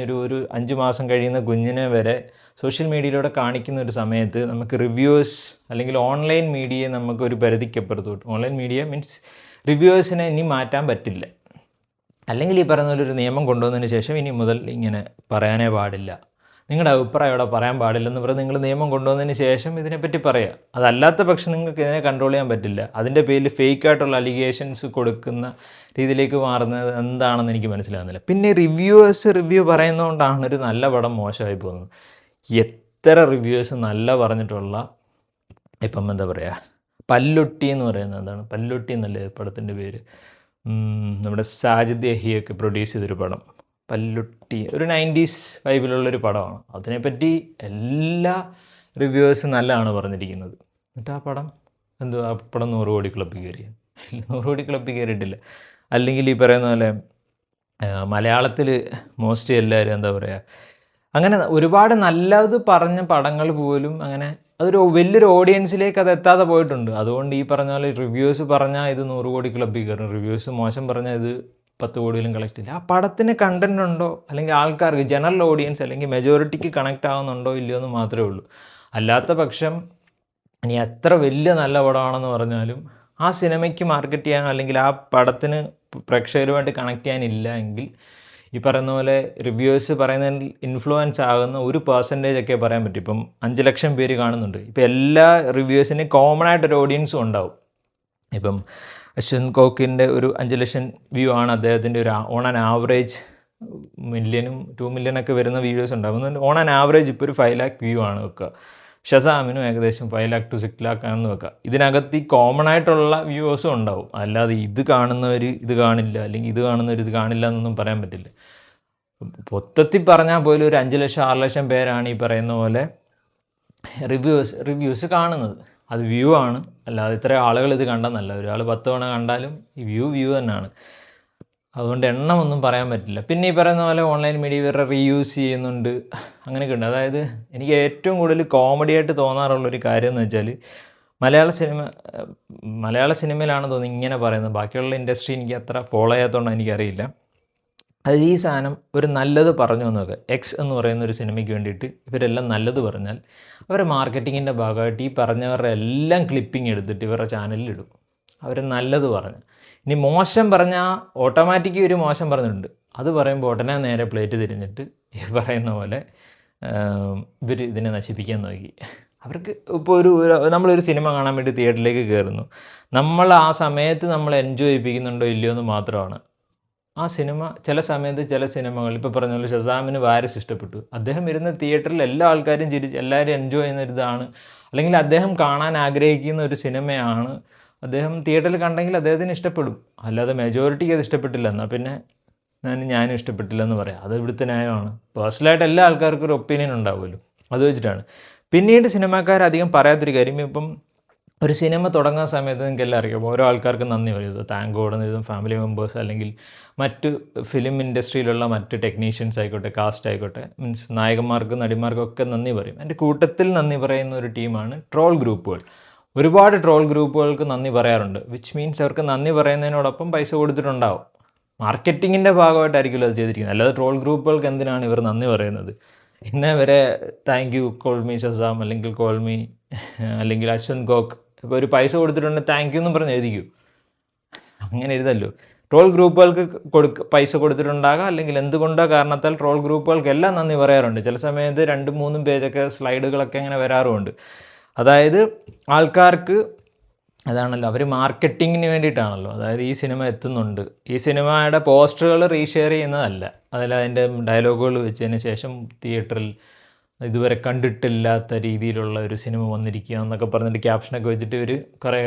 ഒരു 5 മാസം കഴിയുന്ന കുഞ്ഞിനെ വരെ സോഷ്യൽ മീഡിയയിലൂടെ കാണിക്കുന്ന ഒരു സമയത്ത് നമുക്ക് റിവ്യൂസ് അല്ലെങ്കിൽ ഓൺലൈൻ മീഡിയയെ നമുക്കൊരു പരിധിക്കപ്പുറത്തോട്ട്, ഓൺലൈൻ മീഡിയ മീൻസ് റിവ്യൂസിനെ ഇനി മാറ്റാൻ പറ്റില്ല. അല്ലെങ്കിൽ ഈ പറയുന്ന ഒരു നിയമം കൊണ്ടുവന്നതിന് ശേഷം ഇനി മുതൽ ഇങ്ങനെ പറയാനേ പാടില്ല, നിങ്ങളുടെ അഭിപ്രായം ഇവിടെ പറയാൻ പാടില്ലെന്ന് പറഞ്ഞ് നിങ്ങൾ നിയമം കൊണ്ടുവന്നതിന് ശേഷം ഇതിനെപ്പറ്റി പറയുക. അതല്ലാത്ത പക്ഷം നിങ്ങൾക്ക് ഇതിനെ കൺട്രോൾ ചെയ്യാൻ പറ്റില്ല. അതിൻ്റെ പേരിൽ ഫേക്കായിട്ടുള്ള അലിഗേഷൻസ് കൊടുക്കുന്ന രീതിയിലേക്ക് മാറുന്നത് എന്താണെന്ന് എനിക്ക് മനസ്സിലാകുന്നില്ല. പിന്നെ റിവ്യൂ പറയുന്നതുകൊണ്ടാണ് ഒരു നല്ല പടം മോശമായി പോകുന്നത്. എത്ര റിവ്യൂവേഴ്സ് നല്ല പറഞ്ഞിട്ടുള്ള, ഇപ്പം എന്താ പറയുക, പല്ലുട്ടി എന്ന് പറയുന്നത് എന്താണ്, പല്ലുട്ടി എന്നല്ലേ പടത്തിൻ്റെ പേര്, നമ്മുടെ സാജിദ് യഹിയൊക്കെ പ്രൊഡ്യൂസ് ചെയ്തൊരു പടം, പല്ലുട്ടി ഒരു 90s വൈബിലുള്ളൊരു പടമാണ്. അതിനെപ്പറ്റി എല്ലാ റിവ്യൂവേഴ്സും നല്ലതാണ് പറഞ്ഞിരിക്കുന്നത്. എന്നിട്ട് ആ പടം ആ പടം 100 കോടി ക്ലബ്ബിൽ കയറിയ 100 കോടി ക്ലബ്ബിൽ കയറിയിട്ടില്ല. അല്ലെങ്കിൽ ഈ പറയുന്ന പോലെ മലയാളത്തിൽ മോസ്റ്റ്ലി എല്ലാവരും എന്താ പറയുക, അങ്ങനെ ഒരുപാട് നല്ലത് പറഞ്ഞ പടങ്ങൾ പോലും അങ്ങനെ അതൊരു വലിയൊരു ഓഡിയൻസിലേക്ക് അത് എത്താതെ പോയിട്ടുണ്ട്. അതുകൊണ്ട് ഈ പറഞ്ഞ പോലെ റിവ്യൂസ് പറഞ്ഞാൽ ഇത് 100 കോടി ക്ലബ്ബിൽ കയറും, റിവ്യൂസ് മോശം പറഞ്ഞാൽ ഇത് 10 കോടിയിലും കളക്ട് ചെയ്യില്ല. ആ പടത്തിന് കണ്ടന്റ് ഉണ്ടോ, അല്ലെങ്കിൽ ആൾക്കാർക്ക് ജനറൽ ഓഡിയൻസ് അല്ലെങ്കിൽ മെജോറിറ്റിക്ക് കണക്റ്റ് ആവുന്നുണ്ടോ ഇല്ലയോ എന്ന് മാത്രമേ ഉള്ളൂ. അല്ലാത്ത പക്ഷം ഇനി എത്ര വലിയ നല്ല പടമാണെന്ന് പറഞ്ഞാലും ആ സിനിമയ്ക്ക് മാർക്കറ്റ് ചെയ്യാനോ അല്ലെങ്കിൽ ആ പടത്തിന് പ്രേക്ഷകരുമായിട്ട് കണക്ട് ചെയ്യാനില്ല എങ്കിൽ ഈ പറയുന്ന പോലെ റിവ്യൂവേഴ്സ് പറയുന്നതിൽ ഇൻഫ്ലുവൻസ് ആകുന്ന ഒരു പെർസെൻറ്റേജ് ഒക്കെ പറയാൻ പറ്റും. ഇപ്പം 5 ലക്ഷം പേര് കാണുന്നുണ്ട്. ഇപ്പം എല്ലാ റിവ്യൂവേഴ്സിനും കോമൺ ആയിട്ടൊരു ഓഡിയൻസും ഉണ്ടാവും. ഇപ്പം അശ്വന്ത് കോക്കിൻ്റെ ഒരു 5 ലക്ഷം വ്യൂ ആണ് അദ്ദേഹത്തിൻ്റെ ഒരു ഓൺ ആൻ ആവറേജ്, മില്യനും 2 മില്യനൊക്കെ വരുന്ന വീഡിയോസ് ഉണ്ടാകും. ഓൺ ആൻ ആവറേജ് ഇപ്പോൾ ഒരു 5 lakh വ്യൂ ആണ് വെക്കുക. ഷസാമിനും ഏകദേശം 5 lakh to 6 lakh ആണെന്ന് വെക്കുക. ഇതിനകത്ത് ഈ കോമൺ ആയിട്ടുള്ള വ്യൂവേഴ്സും ഉണ്ടാവും. അല്ലാതെ ഇത് കാണുന്നവർ ഇത് കാണില്ല, അല്ലെങ്കിൽ ഇത് കാണുന്നവർ ഇത് കാണില്ല എന്നൊന്നും പറയാൻ പറ്റില്ല. മൊത്തത്തിൽ പറഞ്ഞാൽ പോലും ഒരു 5 ലക്ഷം 6 ലക്ഷം പേരാണ് ഈ പറയുന്ന പോലെ റിവ്യൂസ് കാണുന്നത്. അത് വ്യൂ ആണ്, അല്ലാതെ ഇത്ര ആളുകൾ ഇത് കണ്ടെന്നല്ല. ഒരാൾ 10 തവണ കണ്ടാലും ഈ വ്യൂ തന്നെയാണ്. അതുകൊണ്ട് എണ്ണമൊന്നും പറയാൻ പറ്റില്ല. പിന്നെ ഈ പറയുന്ന പോലെ ഓൺലൈൻ മീഡിയ ഇവരുടെ റീയൂസ് ചെയ്യുന്നുണ്ട്, അങ്ങനെയൊക്കെ ഉണ്ട്. അതായത് എനിക്ക് ഏറ്റവും കൂടുതൽ കോമഡി ആയിട്ട് തോന്നാറുള്ളൊരു കാര്യം എന്ന് വെച്ചാൽ മലയാള സിനിമയിലാണ് തോന്നുന്നത് ഇങ്ങനെ പറയുന്നത്. ബാക്കിയുള്ള ഇൻഡസ്ട്രി എനിക്ക് അത്ര ഫോളോ ചെയ്യാത്തതുകൊണ്ട് എനിക്കറിയില്ല. അത് ഈ സാധനം ഒരു നല്ലത് പറഞ്ഞു എന്നൊക്കെ എക്സ് എന്ന് പറയുന്ന ഒരു സിനിമയ്ക്ക് വേണ്ടിയിട്ട് ഇവരെല്ലാം നല്ലത് പറഞ്ഞാൽ അവർ മാർക്കറ്റിങ്ങിൻ്റെ ഭാഗമായിട്ട് ഈ പറഞ്ഞവരുടെ എല്ലാം ക്ലിപ്പിംഗ് എടുത്തിട്ട് ഇവരുടെ ചാനലിൽ ഇടും. അവർ നല്ലത് പറഞ്ഞു. ഇനി മോശം പറഞ്ഞാൽ ഓട്ടോമാറ്റിക്കലി ഒരു മോശം പറഞ്ഞിട്ടുണ്ട്. അത് പറയുമ്പോൾ ഉടനെ നേരെ പ്ലേറ്റ് തിരിഞ്ഞിട്ട് ഈ പറയുന്ന പോലെ ഇവർ ഇതിനെ നശിപ്പിക്കാൻ നോക്കി. അവർക്ക് ഇപ്പോൾ നമ്മളൊരു സിനിമ കാണാൻ വേണ്ടി തിയേറ്ററിലേക്ക് കയറുന്നു. നമ്മൾ ആ സമയത്ത് നമ്മൾ എൻജോയ് ചെയ്യിപ്പിക്കുന്നുണ്ടോ ഇല്ലയോ എന്ന് മാത്രമാണ്. ആ സിനിമ ചില സമയത്ത് ചില സിനിമകൾ ഇപ്പോൾ പറഞ്ഞ പോലെ ഷസാമിന് വാരിസ് ഇഷ്ടപ്പെട്ടു. അദ്ദേഹം ഇരുന്ന തിയേറ്ററിൽ എല്ലാ ആൾക്കാരും എല്ലാവരും എൻജോയ് ചെയ്യുന്ന ഒരിതാണ്, അല്ലെങ്കിൽ അദ്ദേഹം കാണാൻ ആഗ്രഹിക്കുന്ന ഒരു സിനിമയാണ്. അദ്ദേഹം തിയേറ്ററിൽ കണ്ടെങ്കിൽ അദ്ദേഹത്തിന് ഇഷ്ടപ്പെടും. അല്ലാതെ മെജോറിറ്റിക്ക് അത് ഇഷ്ടപ്പെട്ടില്ല എന്നാൽ പിന്നെ ഞാനും ഇഷ്ടപ്പെട്ടില്ല എന്ന് പറയാം. അത് ഇവിടുത്തെ ന്യായമാണ്. പേഴ്സണലായിട്ട് എല്ലാ ആൾക്കാർക്കും ഒരു ഒപ്പീനിയൻ ഉണ്ടാവുമല്ലോ, അത് വെച്ചിട്ടാണ്. പിന്നീട് സിനിമാക്കാർ അധികം പറയാത്തൊരു കാര്യം, ഇപ്പം ഒരു സിനിമ തുടങ്ങുന്ന സമയത്ത് നിങ്ങൾക്ക് എല്ലാം അറിയാം, ഓരോ ആൾക്കാർക്ക് നന്ദി പറയും. താങ്ക് ഗോഡ് എന്ന് എഴുതും, ഫാമിലി മെമ്പേഴ്സ് അല്ലെങ്കിൽ മറ്റ് ഫിലിം ഇൻഡസ്ട്രിയിലുള്ള മറ്റ് ടെക്നീഷ്യൻസ് ആയിക്കോട്ടെ, കാസ്റ്റ് ആയിക്കോട്ടെ, മീൻസ് നായകന്മാർക്കും നടിമാർക്കും ഒക്കെ നന്ദി പറയും. എൻ്റെ കൂട്ടത്തിൽ നന്ദി പറയുന്ന ഒരു ടീമാണ് ട്രോൾ ഗ്രൂപ്പുകൾ. ഒരുപാട് ട്രോൾ ഗ്രൂപ്പുകൾക്ക് നന്ദി പറയാറുണ്ട്. വിച്ച് മീൻസ് അവർക്ക് നന്ദി പറയുന്നതിനോടൊപ്പം പൈസ കൊടുത്തിട്ടുണ്ടാവും. മാർക്കറ്റിങ്ങിൻ്റെ ഭാഗമായിട്ടായിരിക്കുമല്ലോ അത് ചെയ്തിരിക്കുന്നത്. അല്ലാതെ ട്രോൾ ഗ്രൂപ്പുകൾക്ക് എന്തിനാണ് ഇവർ നന്ദി പറയുന്നത്? ഇന്നേ വരെ thank you call me Shazam അല്ലെങ്കിൽ കോൾ മീ അല്ലെങ്കിൽ അശ്വന്ത് ഗോക്ക് ഇപ്പോൾ ഒരു പൈസ കൊടുത്തിട്ടുണ്ടെങ്കിൽ താങ്ക് യു എന്നും പറഞ്ഞ് എഴുതിക്കൂ. അങ്ങനെ എഴുതല്ലോ. ട്രോൾ ഗ്രൂപ്പുകൾക്ക് പൈസ കൊടുത്തിട്ടുണ്ടാകാം, അല്ലെങ്കിൽ എന്തുകൊണ്ടോ കാരണത്താൽ ട്രോൾ ഗ്രൂപ്പുകൾക്ക് എല്ലാം നന്ദി പറയാറുണ്ട്. ചില സമയത്ത് 2-3 പേജൊക്കെ സ്ലൈഡുകളൊക്കെ അങ്ങനെ വരാറുമുണ്ട്. അതായത് ആൾക്കാർക്ക് അതാണല്ലോ, അവർ മാർക്കറ്റിങ്ങിന് വേണ്ടിയിട്ടാണല്ലോ. അതായത് ഈ സിനിമ എത്തുന്നുണ്ട്, ഈ സിനിമയുടെ പോസ്റ്ററുകൾ റീഷെയർ ചെയ്യുന്നതല്ല, അതിൻ്റെ ഡയലോഗുകൾ വെച്ചതിന് ശേഷം തിയേറ്ററിൽ ഇതുവരെ കണ്ടിട്ടില്ലാത്ത രീതിയിലുള്ള ഒരു സിനിമ വന്നിരിക്കുക എന്നൊക്കെ പറഞ്ഞിട്ട് ക്യാപ്ഷനൊക്കെ വെച്ചിട്ട്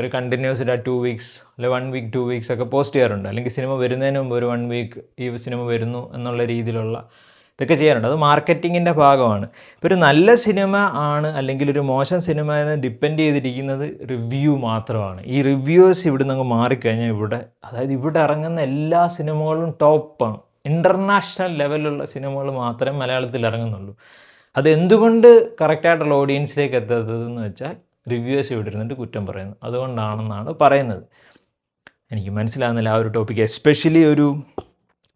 ഒരു കണ്ടിന്യൂസ് 2 വീക്സ് അല്ലെങ്കിൽ 1 വീക്ക് 2 വീക്സ് ഒക്കെ പോസ്റ്റ് ചെയ്യാറുണ്ട്. അല്ലെങ്കിൽ സിനിമ വരുന്നതിന് മുമ്പ് ഒരു 1 വീക്ക് ഈ സിനിമ വരുന്നു എന്നുള്ള രീതിയിലുള്ള ഇതൊക്കെ ചെയ്യാറുണ്ട്. അത് മാർക്കറ്റിങ്ങിൻ്റെ ഭാഗമാണ്. ഇപ്പോൾ ഒരു നല്ല സിനിമ ആണ് അല്ലെങ്കിൽ ഒരു മോശം സിനിമ എന്ന് ഡിപ്പെൻഡ് ചെയ്തിരിക്കുന്നത് റിവ്യൂ മാത്രമാണ്. ഈ റിവ്യൂസ് ഇവിടെ നിന്ന് മാറിക്കഴിഞ്ഞാൽ അതായത് ഇവിടെ ഇറങ്ങുന്ന എല്ലാ സിനിമകളും ടോപ്പാണ്. ഇൻ്റർനാഷണൽ ലെവലിലുള്ള സിനിമകൾ മാത്രമേ മലയാളത്തിൽ ഇറങ്ങുന്നുള്ളൂ. അതെന്തുകൊണ്ട് കറക്റ്റായിട്ടുള്ള ഓഡിയൻസിലേക്ക് എത്താത്തതെന്ന് വെച്ചാൽ റിവ്യൂസ് ഇവിടെ ഇരുന്നിട്ട് കുറ്റം പറയുന്നു, അതുകൊണ്ടാണെന്നാണ് പറയുന്നത്. എനിക്ക് മനസ്സിലാകുന്നില്ല ആ ഒരു ടോപ്പിക്ക്. എസ്പെഷ്യലി ഒരു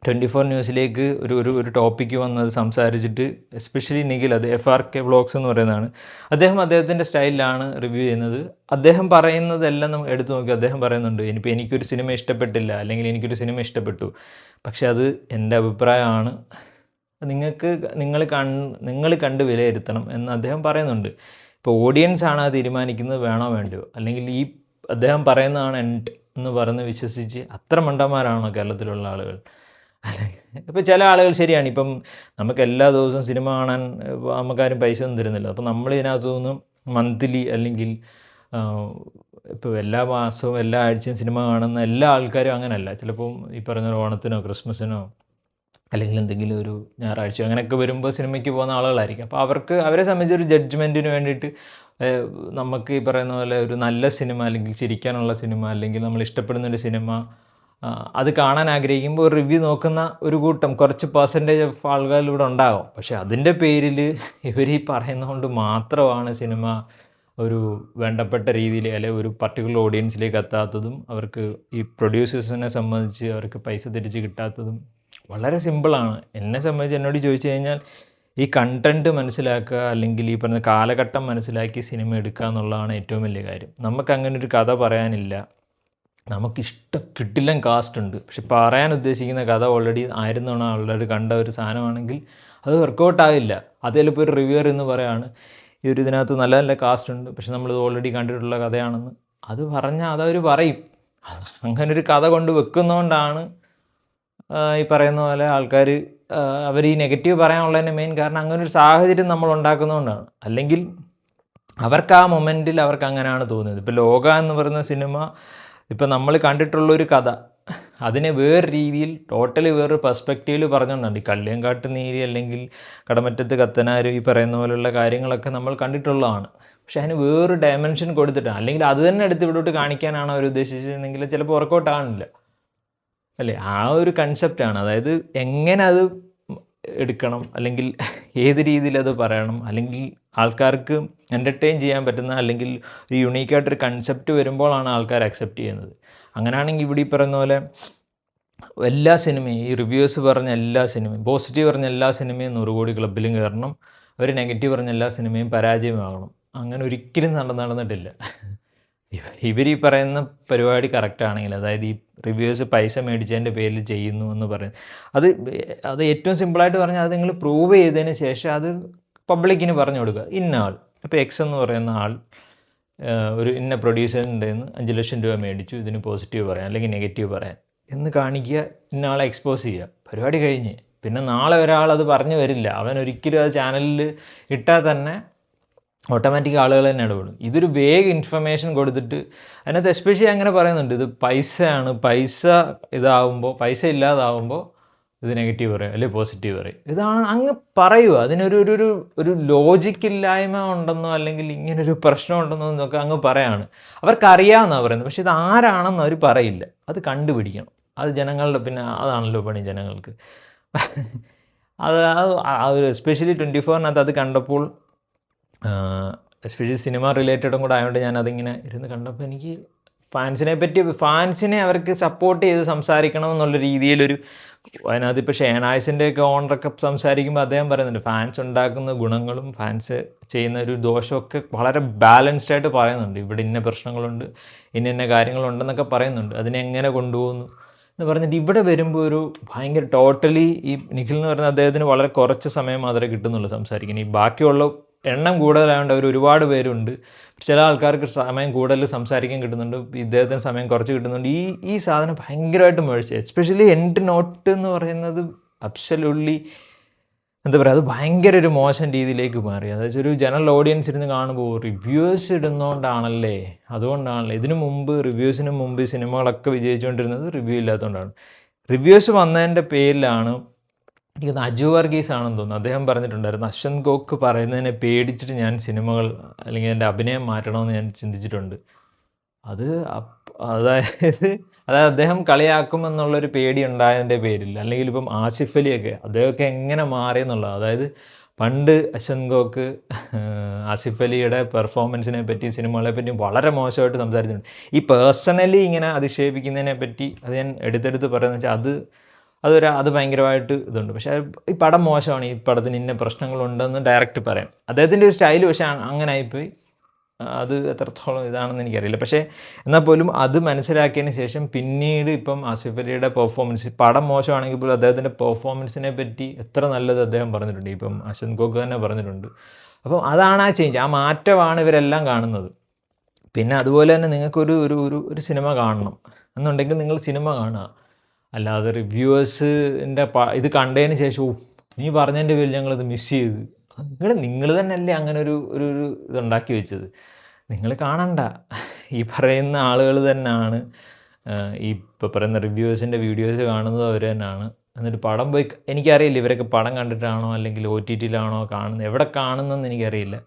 24 ന്യൂസിലേക്ക് ഒരു ടോപ്പിക്ക് വന്നത് സംസാരിച്ചിട്ട്, എസ്പെഷ്യലി നിഖിൽ, അത് FRK വ്ളോഗ്സ് എന്ന് പറയുന്നതാണ്. അദ്ദേഹത്തിൻ്റെ സ്റ്റൈലിലാണ് റിവ്യൂ ചെയ്യുന്നത്. അദ്ദേഹം പറയുന്നതെല്ലാം നമ്മൾ എടുത്തു നോക്കി. അദ്ദേഹം പറയുന്നുണ്ട്, എനിക്കൊരു സിനിമ ഇഷ്ടപ്പെട്ടില്ല അല്ലെങ്കിൽ എനിക്കൊരു സിനിമ ഇഷ്ടപ്പെട്ടു, പക്ഷെ അത് എൻ്റെ അഭിപ്രായമാണ്, നിങ്ങൾ കണ്ട് വിലയിരുത്തണം എന്ന് അദ്ദേഹം പറയുന്നുണ്ട്. ഇപ്പോൾ ഓഡിയൻസാണ് അത് തീരുമാനിക്കുന്നത് വേണോ വേണ്ടയോ, അല്ലെങ്കിൽ ഈ അദ്ദേഹം പറയുന്നതാണ് എന്ന് പറഞ്ഞ് വിശ്വസിച്ച് അത്ര മണ്ടന്മാരാണോ കേരളത്തിലുള്ള ആളുകൾ? ഇപ്പോൾ ചില ആളുകൾ ശരിയാണ്, ഇപ്പം നമുക്ക് എല്ലാ ദിവസവും സിനിമ കാണാൻ നമുക്കാരും പൈസ ഒന്നും തരുന്നില്ല. അപ്പോൾ നമ്മൾ ഇതിനകത്തു നിന്നും മന്ത്ലി അല്ലെങ്കിൽ ഇപ്പോൾ എല്ലാ മാസവും എല്ലാ ആഴ്ചയും സിനിമ കാണുന്ന എല്ലാ ആൾക്കാരും അങ്ങനെയല്ല. ചിലപ്പം ഈ പറഞ്ഞ ഓണത്തിനോ ക്രിസ്മസിനോ അല്ലെങ്കിൽ എന്തെങ്കിലും ഒരു ഞായറാഴ്ചയോ അങ്ങനെയൊക്കെ വരുമ്പോൾ സിനിമയ്ക്ക് പോകുന്ന ആളുകളായിരിക്കും. അപ്പോൾ അവരെ സംബന്ധിച്ചൊരു ജഡ്ജ്മെൻറ്റിന് വേണ്ടിയിട്ട് നമുക്ക് ഈ പറയുന്ന പോലെ ഒരു നല്ല സിനിമ അല്ലെങ്കിൽ ചിരിക്കാനുള്ള സിനിമ അല്ലെങ്കിൽ നമ്മൾ ഇഷ്ടപ്പെടുന്നൊരു സിനിമ അത് കാണാൻ ആഗ്രഹിക്കുമ്പോൾ ഒരു റിവ്യൂ നോക്കുന്ന ഒരു കൂട്ടം കുറച്ച് പെർസെൻറ്റേജ് ഓഫ് ആളുകൾ ഇവിടെ ഉണ്ടാകും. പക്ഷേ അതിൻ്റെ പേരിൽ ഇവർ ഈ പറയുന്നതുകൊണ്ട് മാത്രമാണ് സിനിമ ഒരു വേണ്ടപ്പെട്ട രീതിയിൽ അല്ലെങ്കിൽ ഒരു പർട്ടിക്കുലർ ഓഡിയൻസിലേക്ക് എത്താത്തതും അവർക്ക് ഈ പ്രൊഡ്യൂസേഴ്സിനെ സംബന്ധിച്ച് അവർക്ക് പൈസ തിരിച്ച് കിട്ടാത്തതും വളരെ സിമ്പിളാണ്. എന്നെ സംബന്ധിച്ച് എന്നോട് ചോദിച്ചു കഴിഞ്ഞാൽ ഈ കണ്ടൻറ്റ് മനസ്സിലാക്കുക അല്ലെങ്കിൽ ഈ പറഞ്ഞ കാലഘട്ടം മനസ്സിലാക്കി സിനിമ എടുക്കുക എന്നുള്ളതാണ് ഏറ്റവും വലിയ കാര്യം. നമുക്കങ്ങനെ ഒരു കഥ പറയാനില്ല, കിട്ടില്ല കാസ്റ്റ് ഉണ്ട്, പക്ഷെ പറയാൻ ഉദ്ദേശിക്കുന്ന കഥ ഓൾറെഡി 1000 തവണ ഓൾറെഡി കണ്ട ഒരു സാധനമാണെങ്കിൽ അത് വർക്കൗട്ട് ആകില്ല. അത് ചിലപ്പോൾ ഒരു റിവ്യൂവർ എന്ന് പറയാണ് ഈ ഒരു ഇതിനകത്ത് നല്ല നല്ല കാസ്റ്റ് ഉണ്ട് പക്ഷെ നമ്മളിത് ഓൾറെഡി കണ്ടിട്ടുള്ള കഥയാണെന്ന്. അത് പറഞ്ഞാൽ അതവർ പറയും. അങ്ങനൊരു കഥ കൊണ്ട് വെക്കുന്നതുകൊണ്ടാണ് ഈ പറയുന്ന പോലെ ആൾക്കാർ അവർ ഈ നെഗറ്റീവ് പറയാനുള്ളതിൻ്റെ മെയിൻ കാരണം അങ്ങനൊരു സാഹചര്യം നമ്മൾ ഉണ്ടാക്കുന്നതുകൊണ്ടാണ്. അല്ലെങ്കിൽ അവർക്ക് ആ മൊമെൻറ്റിൽ അവർക്ക് അങ്ങനെയാണ് തോന്നുന്നത്. ഇപ്പോൾ ലോക എന്ന് പറയുന്ന സിനിമ ഇപ്പം നമ്മൾ കണ്ടിട്ടുള്ളൊരു കഥ അതിനെ വേറെ രീതിയിൽ ടോട്ടലി വേറൊരു പെർസ്പെക്റ്റീവിൽ പറഞ്ഞുകൊണ്ടാണ്. ഈ കള്ളിയങ്കാട്ട് നീരി അല്ലെങ്കിൽ കടമറ്റത്ത് കത്തനാർ ഈ പറയുന്ന പോലെയുള്ള കാര്യങ്ങളൊക്കെ നമ്മൾ കണ്ടിട്ടുള്ളതാണ്. പക്ഷെ അതിന് വേറൊരു ഡയമെൻഷൻ കൊടുത്തിട്ടാണ്, അല്ലെങ്കിൽ അത് തന്നെ എടുത്ത് ഇവിടോട്ട് കാണിക്കാനാണ് അവർ ഉദ്ദേശിച്ചതെങ്കിൽ ചിലപ്പോൾ വർക്കൗട്ട് ആണില്ല അല്ലേ. ആ ഒരു കൺസെപ്റ്റാണ്. അതായത് എങ്ങനെ അത് എടുക്കണം അല്ലെങ്കിൽ ഏത് രീതിയിൽ അത് പറയണം അല്ലെങ്കിൽ ആൾക്കാർക്ക് എൻ്റർടൈൻ ചെയ്യാൻ പറ്റുന്ന അല്ലെങ്കിൽ ഒരു യുണീക്കായിട്ടൊരു കൺസെപ്റ്റ് വരുമ്പോഴാണ് ആൾക്കാർ അക്സെപ്റ്റ് ചെയ്യുന്നത്. അങ്ങനെയാണെങ്കിൽ ഇവിടെ ഈ പറയുന്ന പോലെ എല്ലാ സിനിമയും ഈ റിവ്യൂസ് പറഞ്ഞ എല്ലാ സിനിമയും പോസിറ്റീവ് പറഞ്ഞ എല്ലാ സിനിമയും 100 കോടി ക്ലബ്ബിലും കയറണം, അവർ നെഗറ്റീവ് പറഞ്ഞ എല്ലാ സിനിമയും പരാജയമാകണം. അങ്ങനെ ഒരിക്കലും നടന്നിട്ടില്ല. ഇവർ ഈ പറയുന്ന പരിപാടി കറക്റ്റാണെങ്കിൽ, അതായത് ഈ റിവ്യൂസ് പൈസ മേടിച്ചതിൻ്റെ പേരിൽ ചെയ്യുന്നു എന്ന് പറയും, അത് ഏറ്റവും സിമ്പിളായിട്ട് പറഞ്ഞാൽ അത് നിങ്ങൾ പ്രൂവ് ചെയ്തതിന് ശേഷം അത് പബ്ലിക്കിന് പറഞ്ഞു കൊടുക്കുക. ഇന്ന ആൾ, ഇപ്പോൾ എക്സ് എന്ന് പറയുന്ന ആൾ ഒരു ഇന്ന പ്രൊഡ്യൂസറിൻ്റെ നിന്ന് 5 ലക്ഷം രൂപ മേടിച്ചു, ഇതിന് പോസിറ്റീവ് പറയാൻ അല്ലെങ്കിൽ നെഗറ്റീവ് പറയാൻ എന്ന് കാണിക്കുക, ഇന്ന ആളെ എക്സ്പോസ് ചെയ്യുക, പരിപാടി കഴിഞ്ഞ്. പിന്നെ നാളെ ഒരാൾ അത് പറഞ്ഞു വരില്ല, അവൻ ഒരിക്കലും അത് ചാനലിൽ ഇട്ടാൽ തന്നെ ഓട്ടോമാറ്റിക് ആളുകൾ തന്നെ ഇടപെടും. ഇതൊരു വേഗ് ഇൻഫർമേഷൻ കൊടുത്തിട്ട് അതിനകത്ത് എസ്പെഷ്യലി അങ്ങനെ പറയുന്നുണ്ട്, ഇത് പൈസയാണ്, പൈസ ഇല്ലാതാവുമ്പോൾ ഇത് നെഗറ്റീവ് പറയും അല്ലെങ്കിൽ പോസിറ്റീവ് പറയും. ഇതാണ് അങ്ങ് പറയുക. അതിനൊരു ഒരു ഒരു ലോജിക്കില്ലായ്മ ഉണ്ടെന്നോ അല്ലെങ്കിൽ ഇങ്ങനൊരു പ്രശ്നം ഉണ്ടെന്നോ എന്നൊക്കെ അങ്ങ് പറയാണ്. അവർക്കറിയാമെന്നാണ് പറയുന്നത്, പക്ഷേ ഇത് ആരാണെന്ന് അവർ പറയില്ല. അത് കണ്ടുപിടിക്കണം. അത് ജനങ്ങളുടെ പിന്നെ അതാണല്ലോ പണി ജനങ്ങൾക്ക്. അത് എസ്പെഷ്യലി 24-നകത്ത് അത് കണ്ടപ്പോൾ, എസ്പെഷ്യലി സിനിമ റിലേറ്റഡും കൂടെ ആയതുകൊണ്ട് ഞാനതിങ്ങനെ ഇരുന്ന് കണ്ടപ്പോൾ എനിക്ക് ഫാൻസിനെ അവർക്ക് സപ്പോർട്ട് ചെയ്ത് സംസാരിക്കണം എന്നുള്ള രീതിയിലൊരു, അതിനകത്ത് ഇപ്പോൾ ഷെഹനായിസിൻ്റെയൊക്കെ ഓണറൊക്കെ സംസാരിക്കുമ്പോൾ അദ്ദേഹം പറയുന്നുണ്ട് ഫാൻസ് ഉണ്ടാക്കുന്ന ഗുണങ്ങളും ഫാൻസ് ചെയ്യുന്ന ഒരു ദോഷമൊക്കെ വളരെ ബാലൻസ്ഡ് ആയിട്ട് പറയുന്നുണ്ട്. ഇവിടെ ഇന്ന പ്രശ്നങ്ങളുണ്ട്, ഇന്ന കാര്യങ്ങളുണ്ടെന്നൊക്കെ പറയുന്നുണ്ട്, അതിനെങ്ങനെ കൊണ്ടുപോകുന്നു എന്ന് പറഞ്ഞിട്ട് ഇവിടെ വരുമ്പോൾ ഒരു ഭയങ്കര ടോട്ടലി ഈ നിഖിൽ എന്ന് പറയുന്ന അദ്ദേഹത്തിന് വളരെ കുറച്ച് സമയം മാത്രമേ കിട്ടുന്നുള്ളൂ സംസാരിക്കുന്നത്. ഈ ബാക്കിയുള്ള എണ്ണം കൂടുതലായതുകൊണ്ട് അവർ ഒരുപാട് പേരുണ്ട്. ചില ആൾക്കാർക്ക് സമയം കൂടുതൽ സംസാരിക്കാൻ കിട്ടുന്നുണ്ട്, ഇദ്ദേഹത്തിന് സമയം കുറച്ച് കിട്ടുന്നുണ്ട്. ഈ സാധനം ഭയങ്കരമായിട്ട് മേടിച്ചു. എസ്പെഷ്യലി എൻഡ് നോട്ട് എന്ന് പറയുന്നത് അബ്സല്യൂട്ട്ലി എന്താ പറയുക, അത് ഭയങ്കര ഒരു മോശം രീതിയിലേക്ക് മാറി. അതായത് ഒരു ജനറൽ ഓഡിയൻസ് ഇരുന്ന് കാണുമ്പോൾ റിവ്യൂസ് ഇടുന്നതുകൊണ്ടാണല്ലേ, അതുകൊണ്ടാണല്ലേ. റിവ്യൂസിന് മുമ്പ് സിനിമകളൊക്കെ വിജയിച്ചുകൊണ്ടിരുന്നത് റിവ്യൂ ഇല്ലാത്തതുകൊണ്ടാണ്. റിവ്യൂസ് വന്നതിൻ്റെ പേരിലാണ് എനിക്ക് അജു വർഗീസ് ആണെന്ന് തോന്നുന്നു, അദ്ദേഹം പറഞ്ഞിട്ടുണ്ടായിരുന്നു, അശ്വന്ത് ഗോക്ക് പറയുന്നതിനെ പേടിച്ചിട്ട് ഞാൻ സിനിമകൾ അല്ലെങ്കിൽ എൻ്റെ അഭിനയം മാറ്റണമെന്ന് ഞാൻ ചിന്തിച്ചിട്ടുണ്ട്. അതായത് അദ്ദേഹം കളിയാക്കുമെന്നുള്ളൊരു പേടി ഉണ്ടായതിൻ്റെ പേരിൽ. അല്ലെങ്കിൽ ഇപ്പം ആസിഫ് അലിയൊക്കെ അദ്ദേഹമൊക്കെ എങ്ങനെ മാറിയെന്നുള്ളത്, അതായത് പണ്ട് അശ്വന്ത് ഗോക്ക് ആസിഫ് അലിയുടെ പെർഫോമൻസിനെ പറ്റി സിനിമകളെ പറ്റി വളരെ മോശമായിട്ട് സംസാരിച്ചിട്ടുണ്ട്. ഈ പേഴ്സണലി ഇങ്ങനെ അധിക്ഷേപിക്കുന്നതിനെ പറ്റി അത് ഞാൻ എടുത്തെടുത്ത് പറയുന്നത് വെച്ചാൽ അത് ഭയങ്കരമായിട്ട് ഇതുണ്ട്. പക്ഷേ ഈ പടം മോശമാണ്, ഈ പടത്തിന് ഇന്ന പ്രശ്നങ്ങളുണ്ടെന്ന് ഡയറക്റ്റ് പറയാം. അദ്ദേഹത്തിൻ്റെ ഒരു സ്റ്റൈൽ പക്ഷേ അങ്ങനെ ആയിപ്പോയി. അത് എത്രത്തോളം ഇതാണെന്ന് എനിക്കറിയില്ല. പക്ഷേ എന്നാൽ പോലും അത് മനസ്സിലാക്കിയതിന് ശേഷം പിന്നീട് ഇപ്പം ആസിഫ് അലിയുടെ പെർഫോമൻസ്, പടം മോശമാണെങ്കിൽ പോലും അദ്ദേഹത്തിൻ്റെ പെർഫോമൻസിനെ പറ്റി എത്ര നല്ലത് അദ്ദേഹം പറഞ്ഞിട്ടുണ്ട്. ഇപ്പം അശ്വന്ത് ഗോക്ക് തന്നെ പറഞ്ഞിട്ടുണ്ട്. അപ്പം അതാണ് ആ ചേഞ്ച്, ആ മാറ്റമാണ് ഇവരെല്ലാം കാണുന്നത്. പിന്നെ അതുപോലെ തന്നെ നിങ്ങൾക്കൊരു ഒരു സിനിമ കാണണം എന്നുണ്ടെങ്കിൽ നിങ്ങൾ സിനിമ കാണുക, അല്ലാതെ റിവ്യൂവേഴ്സിൻ്റെ ഇത് കണ്ടതിന് ശേഷം നീ പറഞ്ഞതിൻ്റെ പേരിൽ ഞങ്ങളത് മിസ് ചെയ്ത്, നിങ്ങൾ തന്നെയല്ലേ അങ്ങനെ ഒരു ഇതുണ്ടാക്കി വെച്ചത്. നിങ്ങൾ കാണണ്ട. ഈ പറയുന്ന ആളുകൾ തന്നെയാണ് ഈ ഇപ്പോൾ പറയുന്ന റിവ്യൂവേഴ്സിൻ്റെ വീഡിയോസ് കാണുന്നത് അവർ തന്നെയാണ്. എന്നിട്ട് പടം പോയി എനിക്കറിയില്ല ഇവരൊക്കെ പടം കണ്ടിട്ടാണോ അല്ലെങ്കിൽ OTTയിലാണോ കാണുന്നത്, എവിടെ കാണുന്നതെന്ന് എനിക്കറിയില്ല.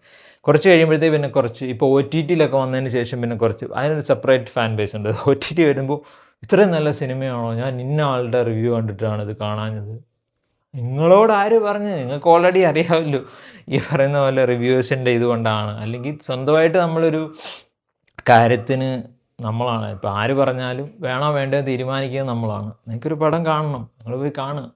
കുറച്ച് കഴിയുമ്പോഴത്തേക്ക് പിന്നെ കുറച്ച് ഇപ്പോൾ OTTയിലൊക്കെ വന്നതിന് ശേഷം പിന്നെ കുറച്ച് അതിനൊരു സെപ്പറേറ്റ് ഫാൻ ബേസ് ഉണ്ട്. OTT വരുമ്പോൾ ഇത്രയും നല്ല സിനിമയാണോ, ഞാൻ ഇന്ന ആളുടെ റിവ്യൂ കണ്ടിട്ടാണ് ഇത് കാണാഞ്ഞത്. നിങ്ങളോട് ആര് പറഞ്ഞു? നിങ്ങൾക്ക് ഓൾറെഡി അറിയാമല്ലോ ഈ പറയുന്ന പോലെ റിവ്യൂസിൻ്റെ ഇതുകൊണ്ടാണ്. അല്ലെങ്കിൽ സ്വന്തമായിട്ട് നമ്മളൊരു കാര്യത്തിന് നമ്മളാണ് ഇപ്പോൾ ആര് പറഞ്ഞാലും വേണോ വേണ്ടോ തീരുമാനിക്കുന്നത് നമ്മളാണ്. നിങ്ങൾക്കൊരു പടം കാണണം, നിങ്ങൾ പോയി കാണുക.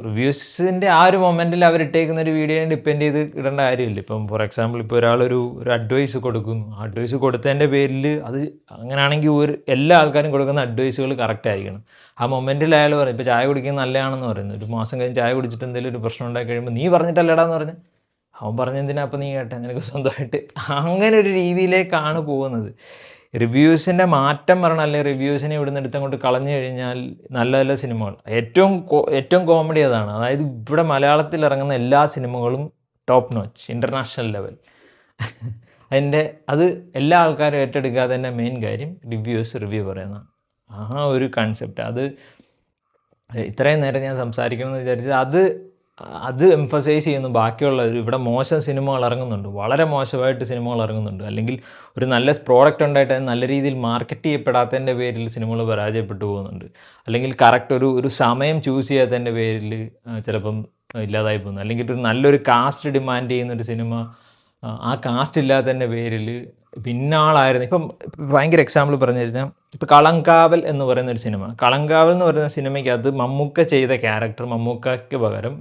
റിവ്യൂസിൻ്റെ ആ ഒരു മൊമെൻറ്റിൽ അവരിട്ടേക്കുന്ന ഒരു വീഡിയോയെ ഡിപ്പെൻഡ് ചെയ്ത് ഇടേണ്ട കാര്യമില്ല. ഇപ്പം ഫോർ എക്സാമ്പിൾ ഇപ്പോൾ ഒരാളൊരു അഡ്വൈസ് കൊടുക്കുന്നു, ആ അഡ്വൈസ് കൊടുത്തതിൻ്റെ പേരിൽ അത് അങ്ങനെയാണെങ്കിൽ എല്ലാ ആൾക്കാരും കൊടുക്കുന്ന അഡ്വൈസുകൾ കറക്റ്റ് ആയിരിക്കണം. ആ മൊമെൻറ്റിൽ അയാൾ പറയും, ഇപ്പോൾ ചായ കുടിക്കുന്നത് നല്ലതാണെന്ന് പറയുന്നു, ഒരു മാസം കഴിഞ്ഞ് ചായ കുടിച്ചിട്ട് എന്തെങ്കിലും ഒരു പ്രശ്നം ഉണ്ടായി കഴിയുമ്പോൾ നീ പറഞ്ഞിട്ടല്ലടാന്ന് പറഞ്ഞ് അവൻ പറഞ്ഞെന്തിനാ അപ്പം നീ കേട്ടെ, നിനക്ക് സ്വന്തമായിട്ട് അങ്ങനെ ഒരു രീതിയിലേക്കാണ് പോകുന്നത്. റിവ്യൂസിൻ്റെ മാറ്റം പറഞ്ഞാൽ അല്ലെങ്കിൽ റിവ്യൂസിനെ ഇവിടുന്ന് എടുത്തങ്ങോട്ട് കളഞ്ഞു കഴിഞ്ഞാൽ നല്ല നല്ല സിനിമകൾ ഏറ്റവും കോമഡി അതാണ്. അതായത് ഇവിടെ മലയാളത്തിൽ ഇറങ്ങുന്ന എല്ലാ സിനിമകളും ടോപ്പ് നോച്ച് ഇൻ്റർനാഷണൽ ലെവൽ. അത് എല്ലാ ആൾക്കാരും ഏറ്റെടുക്കാതെ തന്നെ മെയിൻ കാര്യം റിവ്യൂ പറയുന്നതാണ്. ആ ഒരു കൺസെപ്റ്റ് അത് ഇത്രയും നേരം ഞാൻ സംസാരിക്കണമെന്ന് വിചാരിച്ചത് അത് എംഫസൈസ് ചെയ്യുന്നു. ബാക്കിയുള്ള ഇവിടെ മോശം സിനിമകൾ ഇറങ്ങുന്നുണ്ട്, വളരെ മോശമായിട്ട് സിനിമകൾ ഇറങ്ങുന്നുണ്ട്, അല്ലെങ്കിൽ ഒരു നല്ല പ്രോഡക്റ്റ് ഉണ്ടായിട്ട് അത് നല്ല രീതിയിൽ മാർക്കറ്റ് ചെയ്യപ്പെടാത്തതിൻ്റെ പേരിൽ സിനിമകൾ പരാജയപ്പെട്ടു പോകുന്നുണ്ട്, അല്ലെങ്കിൽ കറക്റ്റ് ഒരു സമയം ചൂസ് ചെയ്യാത്തതിൻ്റെ പേരിൽ ചിലപ്പം ഇല്ലാതായി പോകുന്നു, അല്ലെങ്കിൽ ഒരു നല്ലൊരു കാസ്റ്റ് ഡിമാൻഡ് ചെയ്യുന്നൊരു സിനിമ ആ കാസ്റ്റ് ഇല്ലാത്തതിൻ്റെ പേരിൽ പിന്നാളായിരുന്നു. ഇപ്പം ഭയങ്കര എക്സാമ്പിൾ പറഞ്ഞു കഴിഞ്ഞാൽ ഇപ്പോൾ കളങ്കാവൽ എന്ന് പറയുന്നൊരു സിനിമ. കളങ്കാവൽ എന്ന് പറയുന്ന സിനിമയ്ക്കകത്ത് മമ്മൂക്ക ചെയ്ത ക്യാരക്ടർ മമ്മൂക്കയ്ക്ക് പകരം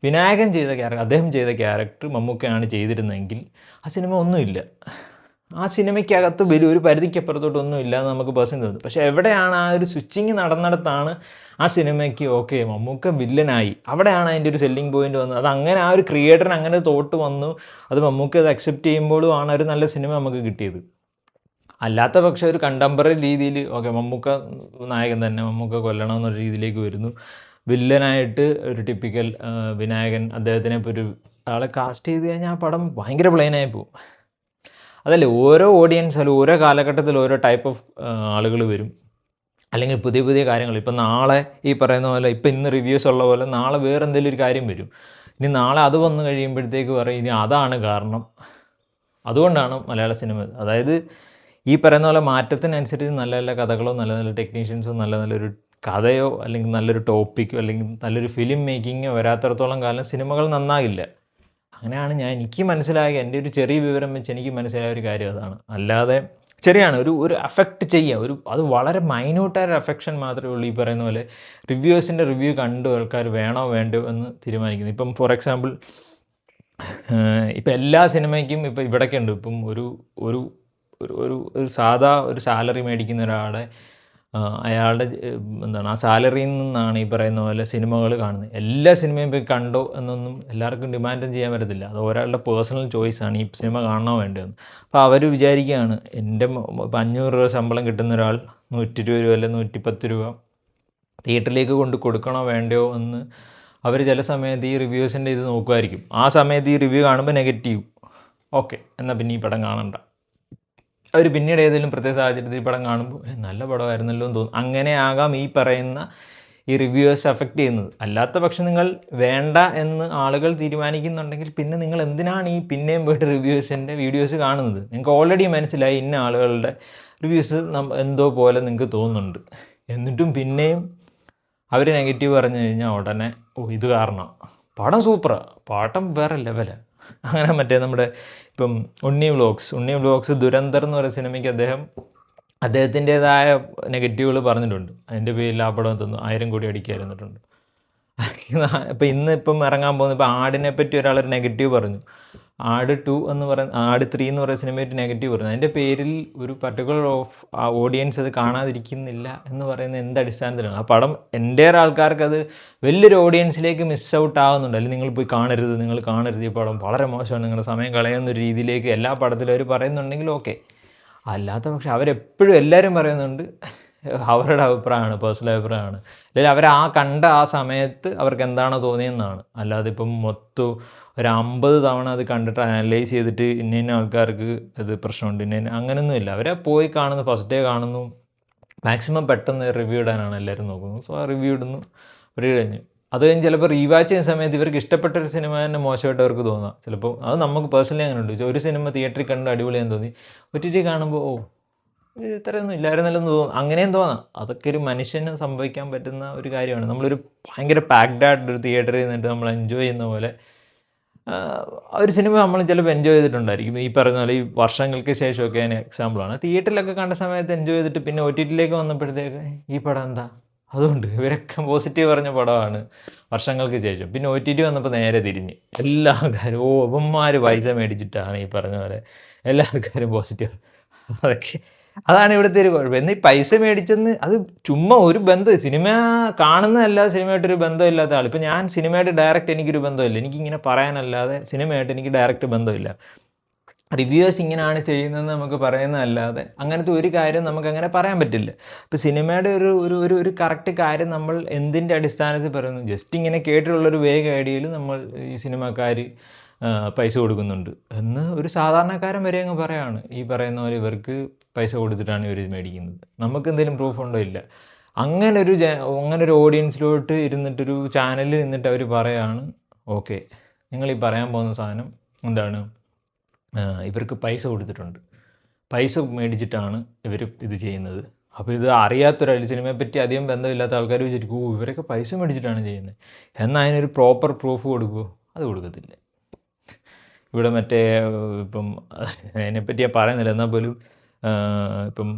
വിനായകൻ ചെയ്ത ക്യാരക്ടർ, അദ്ദേഹം ചെയ്ത ക്യാരക്ടർ മമ്മൂക്കയാണ് ചെയ്തിരുന്നെങ്കിൽ ആ സിനിമ ഒന്നുമില്ല. ആ സിനിമയ്ക്കകത്ത് ഒരു പരിധിക്കപ്പുറത്തോട്ടൊന്നും ഇല്ലാന്ന് നമുക്ക് പേഴ്സണലി തോന്നും. പക്ഷേ എവിടെയാണ് ആ ഒരു സ്വിച്ചിങ് നടന്നിടത്താണ് ആ സിനിമയ്ക്ക് ഓക്കെ മമ്മൂക്ക വില്ലനായി, അവിടെയാണ് അതിൻ്റെ ഒരു സെല്ലിംഗ് പോയിന്റ് വന്നത്. അത് അങ്ങനെ ആ ഒരു ക്രിയേറ്ററിന് അങ്ങനെ തോട്ട് വന്നു, അത് മമ്മൂക്ക അത് അക്സെപ്റ്റ് ചെയ്യുമ്പോഴും ആണ് ഒരു നല്ല സിനിമ നമുക്ക് കിട്ടിയത്. അല്ലാത്ത പക്ഷേ ഒരു കണ്ടംപററി രീതിയിൽ ഓക്കെ മമ്മൂക്ക നായകൻ തന്നെ, മമ്മൂക്ക കൊല്ലണം എന്നൊരു രീതിയിലേക്ക് വരുന്നു, വില്ലനായിട്ട് ഒരു ടിപ്പിക്കൽ വിനായകൻ, അദ്ദേഹത്തിനെ ഇപ്പോൾ ഒരു ആളെ കാസ്റ്റ് ചെയ്ത് കഴിഞ്ഞാൽ ആ പടം ഭയങ്കര പ്ലെയിനായി പോകും. അതല്ലേ ഓരോ ഓഡിയൻസ് അല്ലെങ്കിൽ ഓരോ കാലഘട്ടത്തിൽ ഓരോ ടൈപ്പ് ഓഫ് ആളുകൾ വരും, അല്ലെങ്കിൽ പുതിയ പുതിയ കാര്യങ്ങൾ. ഇപ്പം നാളെ ഈ പറയുന്ന പോലെ ഇപ്പം ഇന്ന് റിവ്യൂസ് ഉള്ള പോലെ നാളെ വേറെ എന്തെങ്കിലും ഒരു കാര്യം വരും. ഇനി നാളെ അത് വന്നു കഴിയുമ്പോഴത്തേക്ക് പറയും ഇനി അതാണ് കാരണം, അതുകൊണ്ടാണ് മലയാള സിനിമ. അതായത് ഈ പറയുന്ന പോലെ മാറ്റത്തിനനുസരിച്ച് നല്ല നല്ല കഥകളോ നല്ല നല്ല ടെക്നീഷ്യൻസോ നല്ല നല്ലൊരു കഥയോ അല്ലെങ്കിൽ നല്ലൊരു ടോപ്പിക്കോ അല്ലെങ്കിൽ നല്ലൊരു ഫിലിം മേക്കിങ്ങോ വരാത്തിടത്തോളം കാലം സിനിമകൾ നന്നാകില്ല. അങ്ങനെയാണ് എനിക്ക് മനസ്സിലായ എൻ്റെ ഒരു ചെറിയ വിവരം വെച്ച് എനിക്ക് മനസ്സിലായ ഒരു കാര്യം അതാണ്. അല്ലാതെ ശരിയാണ് ഒരു അഫക്റ്റ് ചെയ്യുക, അത് വളരെ മൈന്യൂട്ടായ അഫെക്ഷൻ മാത്രമേ ഉള്ളൂ. ഈ പറയുന്ന പോലെ റിവ്യൂസിൻ്റെ റിവ്യൂ കണ്ടു ആൾക്കാർ വേണോ വേണ്ടോ എന്ന് തീരുമാനിക്കുന്നു. ഇപ്പം ഫോർ എക്സാമ്പിൾ ഇപ്പം എല്ലാ സിനിമയ്ക്കും ഇപ്പം ഇവിടെയൊക്കെ ഉണ്ട്. ഇപ്പം ഒരു സാധാ ഒരു സാലറി മേടിക്കുന്ന ഒരാളുടെ അയാളുടെ ആ സാലറിയിൽ നിന്നാണ് ഈ പറയുന്ന പോലെ സിനിമകൾ കാണുന്നത്. എല്ലാ സിനിമയും പോയി കണ്ടോ എന്നൊന്നും എല്ലാവർക്കും ഡിമാൻഡും ചെയ്യാൻ പറ്റത്തില്ല. അത് ഒരാളുടെ പേഴ്സണൽ ചോയ്സാണ് ഈ സിനിമ കാണണോ വേണ്ടതെന്ന്. അപ്പോൾ അവർ വിചാരിക്കുകയാണ് എൻ്റെ 500 രൂപ ശമ്പളം കിട്ടുന്ന ഒരാൾ 120 രൂപ അല്ലെങ്കിൽ 110 രൂപ തിയേറ്ററിലേക്ക് കൊണ്ട് കൊടുക്കണോ വേണ്ടയോ എന്ന് അവർ ചില സമയത്ത് ഈ റിവ്യൂസിൻ്റെ ഇത് നോക്കുമായിരിക്കും. ആ സമയത്ത് ഈ റിവ്യൂ കാണുമ്പോൾ നെഗറ്റീവ്, ഓക്കെ എന്നാൽ പിന്നെ ഈ പടം കാണണ്ട. അവർ പിന്നീട് ഏതെങ്കിലും പ്രത്യേക സാഹചര്യത്തിൽ ഈ പടം കാണുമ്പോൾ നല്ല പടമായിരുന്നല്ലോ എന്ന് തോന്നും. അങ്ങനെ ആകാം ഈ പറയുന്ന ഈ റിവ്യൂവേഴ്സ് അഫക്റ്റ് ചെയ്യുന്നത്. അല്ലാത്ത പക്ഷം നിങ്ങൾ വേണ്ട എന്ന് ആളുകൾ തീരുമാനിക്കുന്നുണ്ടെങ്കിൽ പിന്നെ നിങ്ങൾ എന്തിനാണ് ഈ പിന്നെയും പോയിട്ട് റിവ്യൂവേഴ്സിൻ്റെ വീഡിയോസ് കാണുന്നത്? നിങ്ങൾക്ക് ഓൾറെഡി മനസ്സിലായി ഇന്ന ആളുകളുടെ റിവ്യൂസ് എന്തോ പോലെ നിങ്ങൾക്ക് തോന്നുന്നുണ്ട്, എന്നിട്ടും പിന്നെയും അവർ നെഗറ്റീവ് പറഞ്ഞു കഴിഞ്ഞാൽ ഉടനെ ഇത് കാരണം പടം സൂപ്പറാണ്, പാട്ടം വേറെ ലെവലാണ്. അങ്ങനെ നമ്മുടെ ഇപ്പം ഉണ്ണി വ്ളോഗ്സ് ദുരന്തർ എന്ന് പറയുന്ന സിനിമയ്ക്ക് അദ്ദേഹത്തിൻ്റേതായ നെഗറ്റീവുകൾ പറഞ്ഞിട്ടുണ്ട്. അതിൻ്റെ പേരിൽ ആ പടം തന്നു 1000 കോടി അടിക്കാതിരുന്നിട്ടുണ്ട്. ഇപ്പം ഇപ്പം ഇറങ്ങാൻ പോകുന്ന ഇപ്പോൾ ആടിനെ പറ്റി ഒരാളൊരു നെഗറ്റീവ് പറഞ്ഞു, ആട് 3 എന്ന് പറയുന്ന സിനിമയായിട്ട് നെഗറ്റീവ് പറഞ്ഞു. അതിൻ്റെ പേരിൽ ഒരു പർട്ടിക്കുലർ ഓഡിയൻസ് അത് കാണാതിരിക്കുന്നില്ല എന്ന് പറയുന്നത് എന്ത് അടിസ്ഥാനത്തിലാണ്? ആ പടം എൻ്റെ ആൾക്കാർക്ക് അത് വലിയൊരു ഓഡിയൻസിലേക്ക് മിസ് ഔട്ട് ആകുന്നുണ്ട്. അല്ലെങ്കിൽ നിങ്ങൾ കാണരുത് ഈ പടം വളരെ മോശമാണ്, നിങ്ങളുടെ സമയം കളയുന്നൊരു രീതിയിലേക്ക് എല്ലാ പടത്തിലും അവർ പറയുന്നുണ്ടെങ്കിൽ ഓക്കെ. അല്ലാത്ത പക്ഷേ അവരെപ്പോഴും എല്ലാവരും പറയുന്നുണ്ട് അവരുടെ അഭിപ്രായമാണ്, പേഴ്സണൽ അഭിപ്രായമാണ്, അല്ലെങ്കിൽ അവർ കണ്ട ആ സമയത്ത് അവർക്ക് എന്താണോ തോന്നിയെന്നാണ്. അല്ലാതെ ഇപ്പം മൊത്തം ഒരു 50 തവണ അത് കണ്ടിട്ട് അനലൈസ് ചെയ്തിട്ട് ഇന്ന ആൾക്കാർക്ക് അത് പ്രശ്നമുണ്ട് അങ്ങനെയൊന്നുമില്ല. അവരെ പോയി കാണുന്നു, ഫസ്റ്റ് ഡേ കാണുന്നു, മാക്സിമം പെട്ടെന്ന് റിവ്യൂ ഇടാനാണ് എല്ലാവരും നോക്കുന്നത്. സോ ആ റിവ്യൂ ഇടുന്നു, റിവ്യൂ കഴിഞ്ഞു. അത് കഴിഞ്ഞ് ചിലപ്പോൾ റീവാച്ച് ചെയ്യുന്ന സമയത്ത് ഇവർക്ക് ഇഷ്ടപ്പെട്ടൊരു സിനിമ തന്നെ മോശമായിട്ട് അവർക്ക് തോന്നാം. ചിലപ്പോൾ അത് നമുക്ക് പേഴ്സണലി അങ്ങനെ ഉണ്ട്. ഒരു സിനിമ തിയേറ്ററിൽ കണ്ട് അടിപൊളിയാന്ന് തോന്നി, OTT കാണുമ്പോൾ ഇത് ഇത്രയൊന്നും ഇല്ലായിരുന്നല്ലെന്ന് തോന്നും, അങ്ങനെയും തോന്നാം. അതൊക്കെ ഒരു മനുഷ്യന് സംഭവിക്കാൻ പറ്റുന്ന ഒരു കാര്യമാണ്. നമ്മളൊരു ഭയങ്കര പാക്ഡ് ആയിട്ടൊരു തിയേറ്ററിൽ നിന്നിട്ട് നമ്മൾ എൻജോയ് ചെയ്യുന്ന പോലെ ഒരു സിനിമ നമ്മൾ ചിലപ്പോൾ എൻജോയ് ചെയ്തിട്ടുണ്ടായിരിക്കും. ഈ പറയുന്ന പോലെ ഈ വർഷങ്ങൾക്ക് ശേഷമൊക്കെ അതിന് എക്സാമ്പിളാണ്. തിയേറ്ററിലൊക്കെ കണ്ട സമയത്ത് എൻജോയ് ചെയ്തിട്ട് പിന്നെ OTTയിലേക്ക് വന്നപ്പോഴത്തേക്ക് ഈ പടം എന്താ, അതുകൊണ്ട് ഇവരൊക്കെ പോസിറ്റീവ് പറഞ്ഞ പടമാണ് വർഷങ്ങൾക്ക് ശേഷം. പിന്നെ OTT വന്നപ്പോൾ നേരെ തിരിഞ്ഞ് എല്ലാ ആൾക്കാരും ഇവന്മാർ പൈസ മേടിച്ചിട്ടാണ് ഈ പറഞ്ഞ പോലെ എല്ലാ ആൾക്കാരും പോസിറ്റീവ്. അതാണ് ഇവിടുത്തെ ഒരു കുഴപ്പം. എന്നാൽ ഈ പൈസ മേടിച്ചെന്ന് അത് ചുമ്മാ ഒരു ബന്ധം, സിനിമ കാണുന്നതല്ലാതെ സിനിമയായിട്ടൊരു ബന്ധമില്ലാത്ത ആൾ. ഇപ്പം ഞാൻ സിനിമയായിട്ട് ഡയറക്റ്റ് എനിക്കൊരു ബന്ധമില്ല, എനിക്കിങ്ങനെ പറയാനല്ലാതെ സിനിമയായിട്ട് എനിക്ക് ഡയറക്റ്റ് ബന്ധമില്ല. റിവ്യൂവേഴ്സ് ഇങ്ങനെയാണ് ചെയ്യുന്നതെന്ന് നമുക്ക് പറയുന്നതല്ലാതെ അങ്ങനത്തെ ഒരു കാര്യം നമുക്കങ്ങനെ പറയാൻ പറ്റില്ല. ഇപ്പോൾ സിനിമയുടെ ഒരു കറക്റ്റ് കാര്യം നമ്മൾ എന്തിൻ്റെ അടിസ്ഥാനത്തിൽ പറയുന്നു, ജസ്റ്റ് ഇങ്ങനെ കേട്ടിട്ടുള്ളൊരു വേഗ ഐഡിയയിൽ നമ്മൾ ഈ സിനിമക്കാർ പൈസ കൊടുക്കുന്നുണ്ട് എന്ന് ഒരു സാധാരണക്കാരൻ വരെ അങ്ങ് പറയാണ്. ഈ പറയുന്ന പോലെ ഇവർക്ക് പൈസ കൊടുത്തിട്ടാണ് ഇവർ മേടിക്കുന്നത്. നമുക്ക് എന്തെങ്കിലും പ്രൂഫ് ഉണ്ടോ? ഇല്ല. അങ്ങനൊരു ഓഡിയൻസിലോട്ട് ഇരുന്നിട്ടൊരു ചാനലിൽ നിന്നിട്ട് അവർ പറയാണ്, ഓക്കെ നിങ്ങൾ ഈ പറയാൻ പോകുന്ന സാധനം എന്താണ്, ഇവർക്ക് പൈസ കൊടുത്തിട്ടുണ്ട്, പൈസ മേടിച്ചിട്ടാണ് ഇവർ ഇത് ചെയ്യുന്നത്. അപ്പോൾ ഇത് അറിയാത്തൊരാൾ, സിനിമയെപ്പറ്റി അധികം ബന്ധമില്ലാത്ത ആൾക്കാർ വിചാരിക്കും ഇവരൊക്കെ പൈസ മേടിച്ചിട്ടാണ് ചെയ്യുന്നത്. എന്നാൽ അതിനൊരു പ്രോപ്പർ പ്രൂഫ് കൊടുക്കുമോ? അത് കൊടുക്കത്തില്ല. ഇവിടെ മറ്റേ ഇപ്പം അതിനെപ്പറ്റി ഞാൻ പറയുന്നില്ല, എന്നാൽ പോലും ഇപ്പം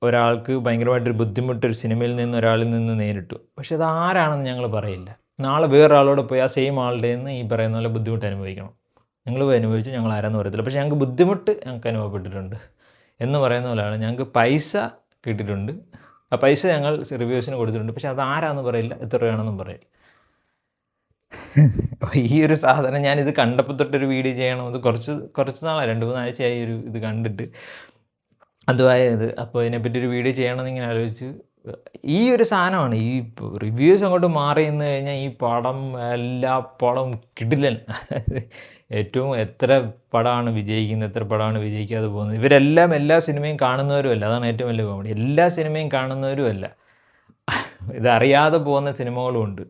ഒരാൾക്ക് ഭയങ്കരമായിട്ടൊരു ബുദ്ധിമുട്ടൊരു സിനിമയിൽ നിന്ന് ഒരാളിൽ നിന്ന് നേരിട്ടു, പക്ഷെ അത് ആരാണെന്ന് ഞങ്ങൾ പറയില്ല. നാളെ വേറൊരാളോട് പോയി ആ സെയിം ആളുടെ നിന്ന് ഈ പറയുന്ന പോലെ ബുദ്ധിമുട്ട് അനുഭവിക്കണം. നിങ്ങൾ പോയി അനുഭവിച്ചു, ഞങ്ങൾ ആരാന്ന് പറയത്തില്ല, പക്ഷേ ഞങ്ങൾക്ക് ബുദ്ധിമുട്ട് ഞങ്ങൾക്ക് അനുഭവപ്പെട്ടിട്ടുണ്ട് എന്ന് പറയുന്ന പോലെയാണ്. ഞങ്ങൾക്ക് പൈസ കിട്ടിയിട്ടുണ്ട്, ആ പൈസ ഞങ്ങൾ റിവ്യൂസിന് കൊടുത്തിട്ടുണ്ട്, പക്ഷെ അത് ആരാന്ന് പറയില്ല, എത്ര രൂപയാണെന്നും പറയില്ല. ഈ ഒരു സാധനം ഞാനിത് കണ്ടപ്പോൾ തൊട്ടൊരു വീഡിയോ ചെയ്യണം, അത് കുറച്ച് നാളായി, 2-3 ആഴ്ചയായി ഇത് കണ്ടിട്ട് അതുമായത്. അപ്പോൾ ഇതിനെപ്പറ്റി ഒരു വീഡിയോ ചെയ്യണമെന്ന് ഇങ്ങനെ ആലോചിച്ച്, ഈ ഒരു സാധനമാണ് ഈ റിവ്യൂസ് അങ്ങോട്ട് മാറി നിന്ന് കഴിഞ്ഞാൽ ഈ പടം എല്ലാ പടം കിടിലൻ, ഏറ്റവും എത്ര പടമാണ് വിജയിക്കുന്നത്, എത്ര പടമാണ് വിജയിക്കാതെ പോകുന്നത്. ഇവരെല്ലാം എല്ലാ സിനിമയും കാണുന്നവരുമല്ല, അതാണ് ഏറ്റവും വലിയ കോമഡി. എല്ലാ സിനിമയും കാണുന്നവരുമല്ല, ഇതറിയാതെ പോകുന്ന സിനിമകളും ഉണ്ട്.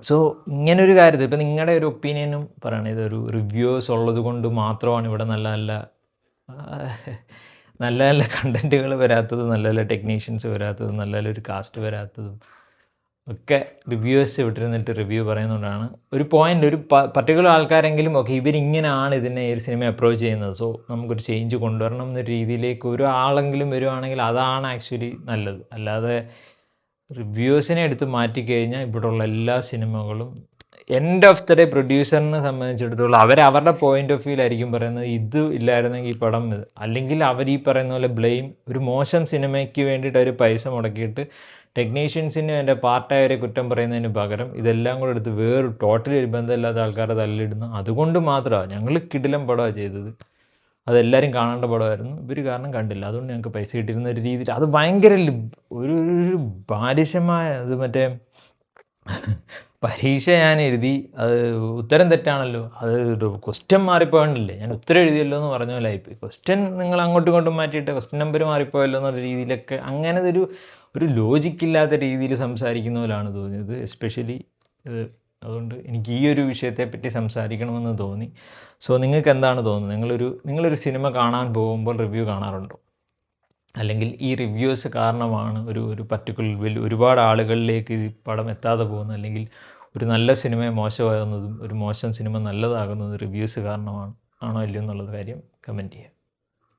സോ ഇങ്ങനൊരു കാര്യത്തിൽ ഇപ്പം നിങ്ങളുടെ ഒരു ഒപ്പീനിയനും പറയണത്, ഇതൊരു റിവ്യൂസ് ഉള്ളത് കൊണ്ട് മാത്രമാണ് ഇവിടെ നല്ല നല്ല കണ്ടൻറ്റുകൾ വരാത്തതും, നല്ല നല്ല ടെക്നീഷ്യൻസ് വരാത്തതും, നല്ല നല്ലൊരു കാസ്റ്റ് വരാത്തതും ഒക്കെ റിവ്യൂവേഴ്സ് വിട്ടിരുന്നിട്ട് റിവ്യൂ പറയുന്നതുകൊണ്ടാണ്. ഒരു പോയിൻ്റ്, ഒരു പർട്ടിക്കുലർ ആൾക്കാരെങ്കിലും ഓക്കെ ഇവരിങ്ങനെയാണ് ഇതിനെ ഈ ഒരു സിനിമ അപ്രോച്ച് ചെയ്യുന്നത്, സോ നമുക്കൊരു ചേഞ്ച് കൊണ്ടുവരണം എന്നൊരു രീതിയിലേക്ക് ഒരാളെങ്കിലും വരുവാണെങ്കിൽ അതാണ് ആക്ച്വലി നല്ലത്. അല്ലാതെ റിവ്യൂസിനെ എടുത്ത് മാറ്റിക്കഴിഞ്ഞാൽ ഇവിടെയുള്ള എല്ലാ സിനിമകളും എൻഡ് ഓഫ് ദ ഡേ പ്രൊഡ്യൂസറിനെ സംബന്ധിച്ചിടത്തോളം അവരുടെ പോയിന്റ് ഓഫ് വ്യൂവിലായിരിക്കും പറയുന്നത് ഇത് ഇല്ലായിരുന്നെങ്കിൽ ഈ പടം ഇത്, അല്ലെങ്കിൽ അവർ ഈ പറയുന്ന പോലെ ബ്ലെയിം ഒരു മോശം സിനിമയ്ക്ക് വേണ്ടിയിട്ട് അവർ പൈസ മുടക്കിയിട്ട് ടെക്നീഷ്യൻസിനും എൻ്റെ പാർട്ടായവരെ കുറ്റം പറയുന്നതിന് പകരം ഇതെല്ലാം കൂടെ എടുത്ത് ടോട്ടലി ഒരു ബന്ധമില്ലാത്ത ആൾക്കാരെ തല്ലിടുന്നു. അതുകൊണ്ട് മാത്രമാണ് ഞങ്ങൾ കിടിലം പടമാണ് ചെയ്തത്, അതെല്ലാവരും കാണേണ്ട പടമായിരുന്നു, ഇവർ കാരണം കണ്ടില്ല, അതുകൊണ്ട് ഞങ്ങൾക്ക് പൈസ കിട്ടിയിരുന്ന ഒരു രീതിയിൽ അത് ഭയങ്കര ഒരു ബാലിശമായ അത് മറ്റേ പരീക്ഷ ഞാൻ എഴുതി, അത് ഉത്തരം തെറ്റാണല്ലോ, അത് ക്വസ്റ്റ്യൻ മാറിപ്പോയണ്ടല്ലേ, ഞാൻ ഉത്തരം എഴുതിയല്ലോ എന്ന് പറഞ്ഞ പോലെ ആയിപ്പോയി. ക്വസ്റ്റ്യൻ നിങ്ങൾ അങ്ങോട്ടും ഇങ്ങോട്ടും മാറ്റിയിട്ട് ക്വസ്റ്റ്യൻ നമ്പർ മാറിപ്പോയല്ലോ എന്നുള്ള രീതിയിലൊക്കെ അങ്ങനത്തെ ഒരു ലോജിക്കില്ലാത്ത രീതിയിൽ സംസാരിക്കുന്ന പോലെയാണ് തോന്നിയത് എസ്പെഷ്യലി ഇത്. അതുകൊണ്ട് എനിക്ക് ഈ ഒരു വിഷയത്തെപ്പറ്റി സംസാരിക്കണമെന്ന് തോന്നി. സോ നിങ്ങൾക്ക് എന്താണ് തോന്നുന്നത്? നിങ്ങളൊരു സിനിമ കാണാൻ പോകുമ്പോൾ റിവ്യൂ കാണാറുണ്ടോ? അല്ലെങ്കിൽ ഈ റിവ്യൂസ് കാരണമാണ് ഒരു പർട്ടിക്കുലർ ഒരുപാട് ആളുകളിലേക്ക് ഈ പടം എത്താതെ പോകുന്നത്, അല്ലെങ്കിൽ ഒരു നല്ല സിനിമ മോശമാകുന്നതും ഒരു മോശം സിനിമ നല്ലതാകുന്നതും റിവ്യൂസ് കാരണമാണോ ഇല്ലയോ എന്നുള്ളത് കാര്യം കമൻറ്റ് ചെയ്യുക.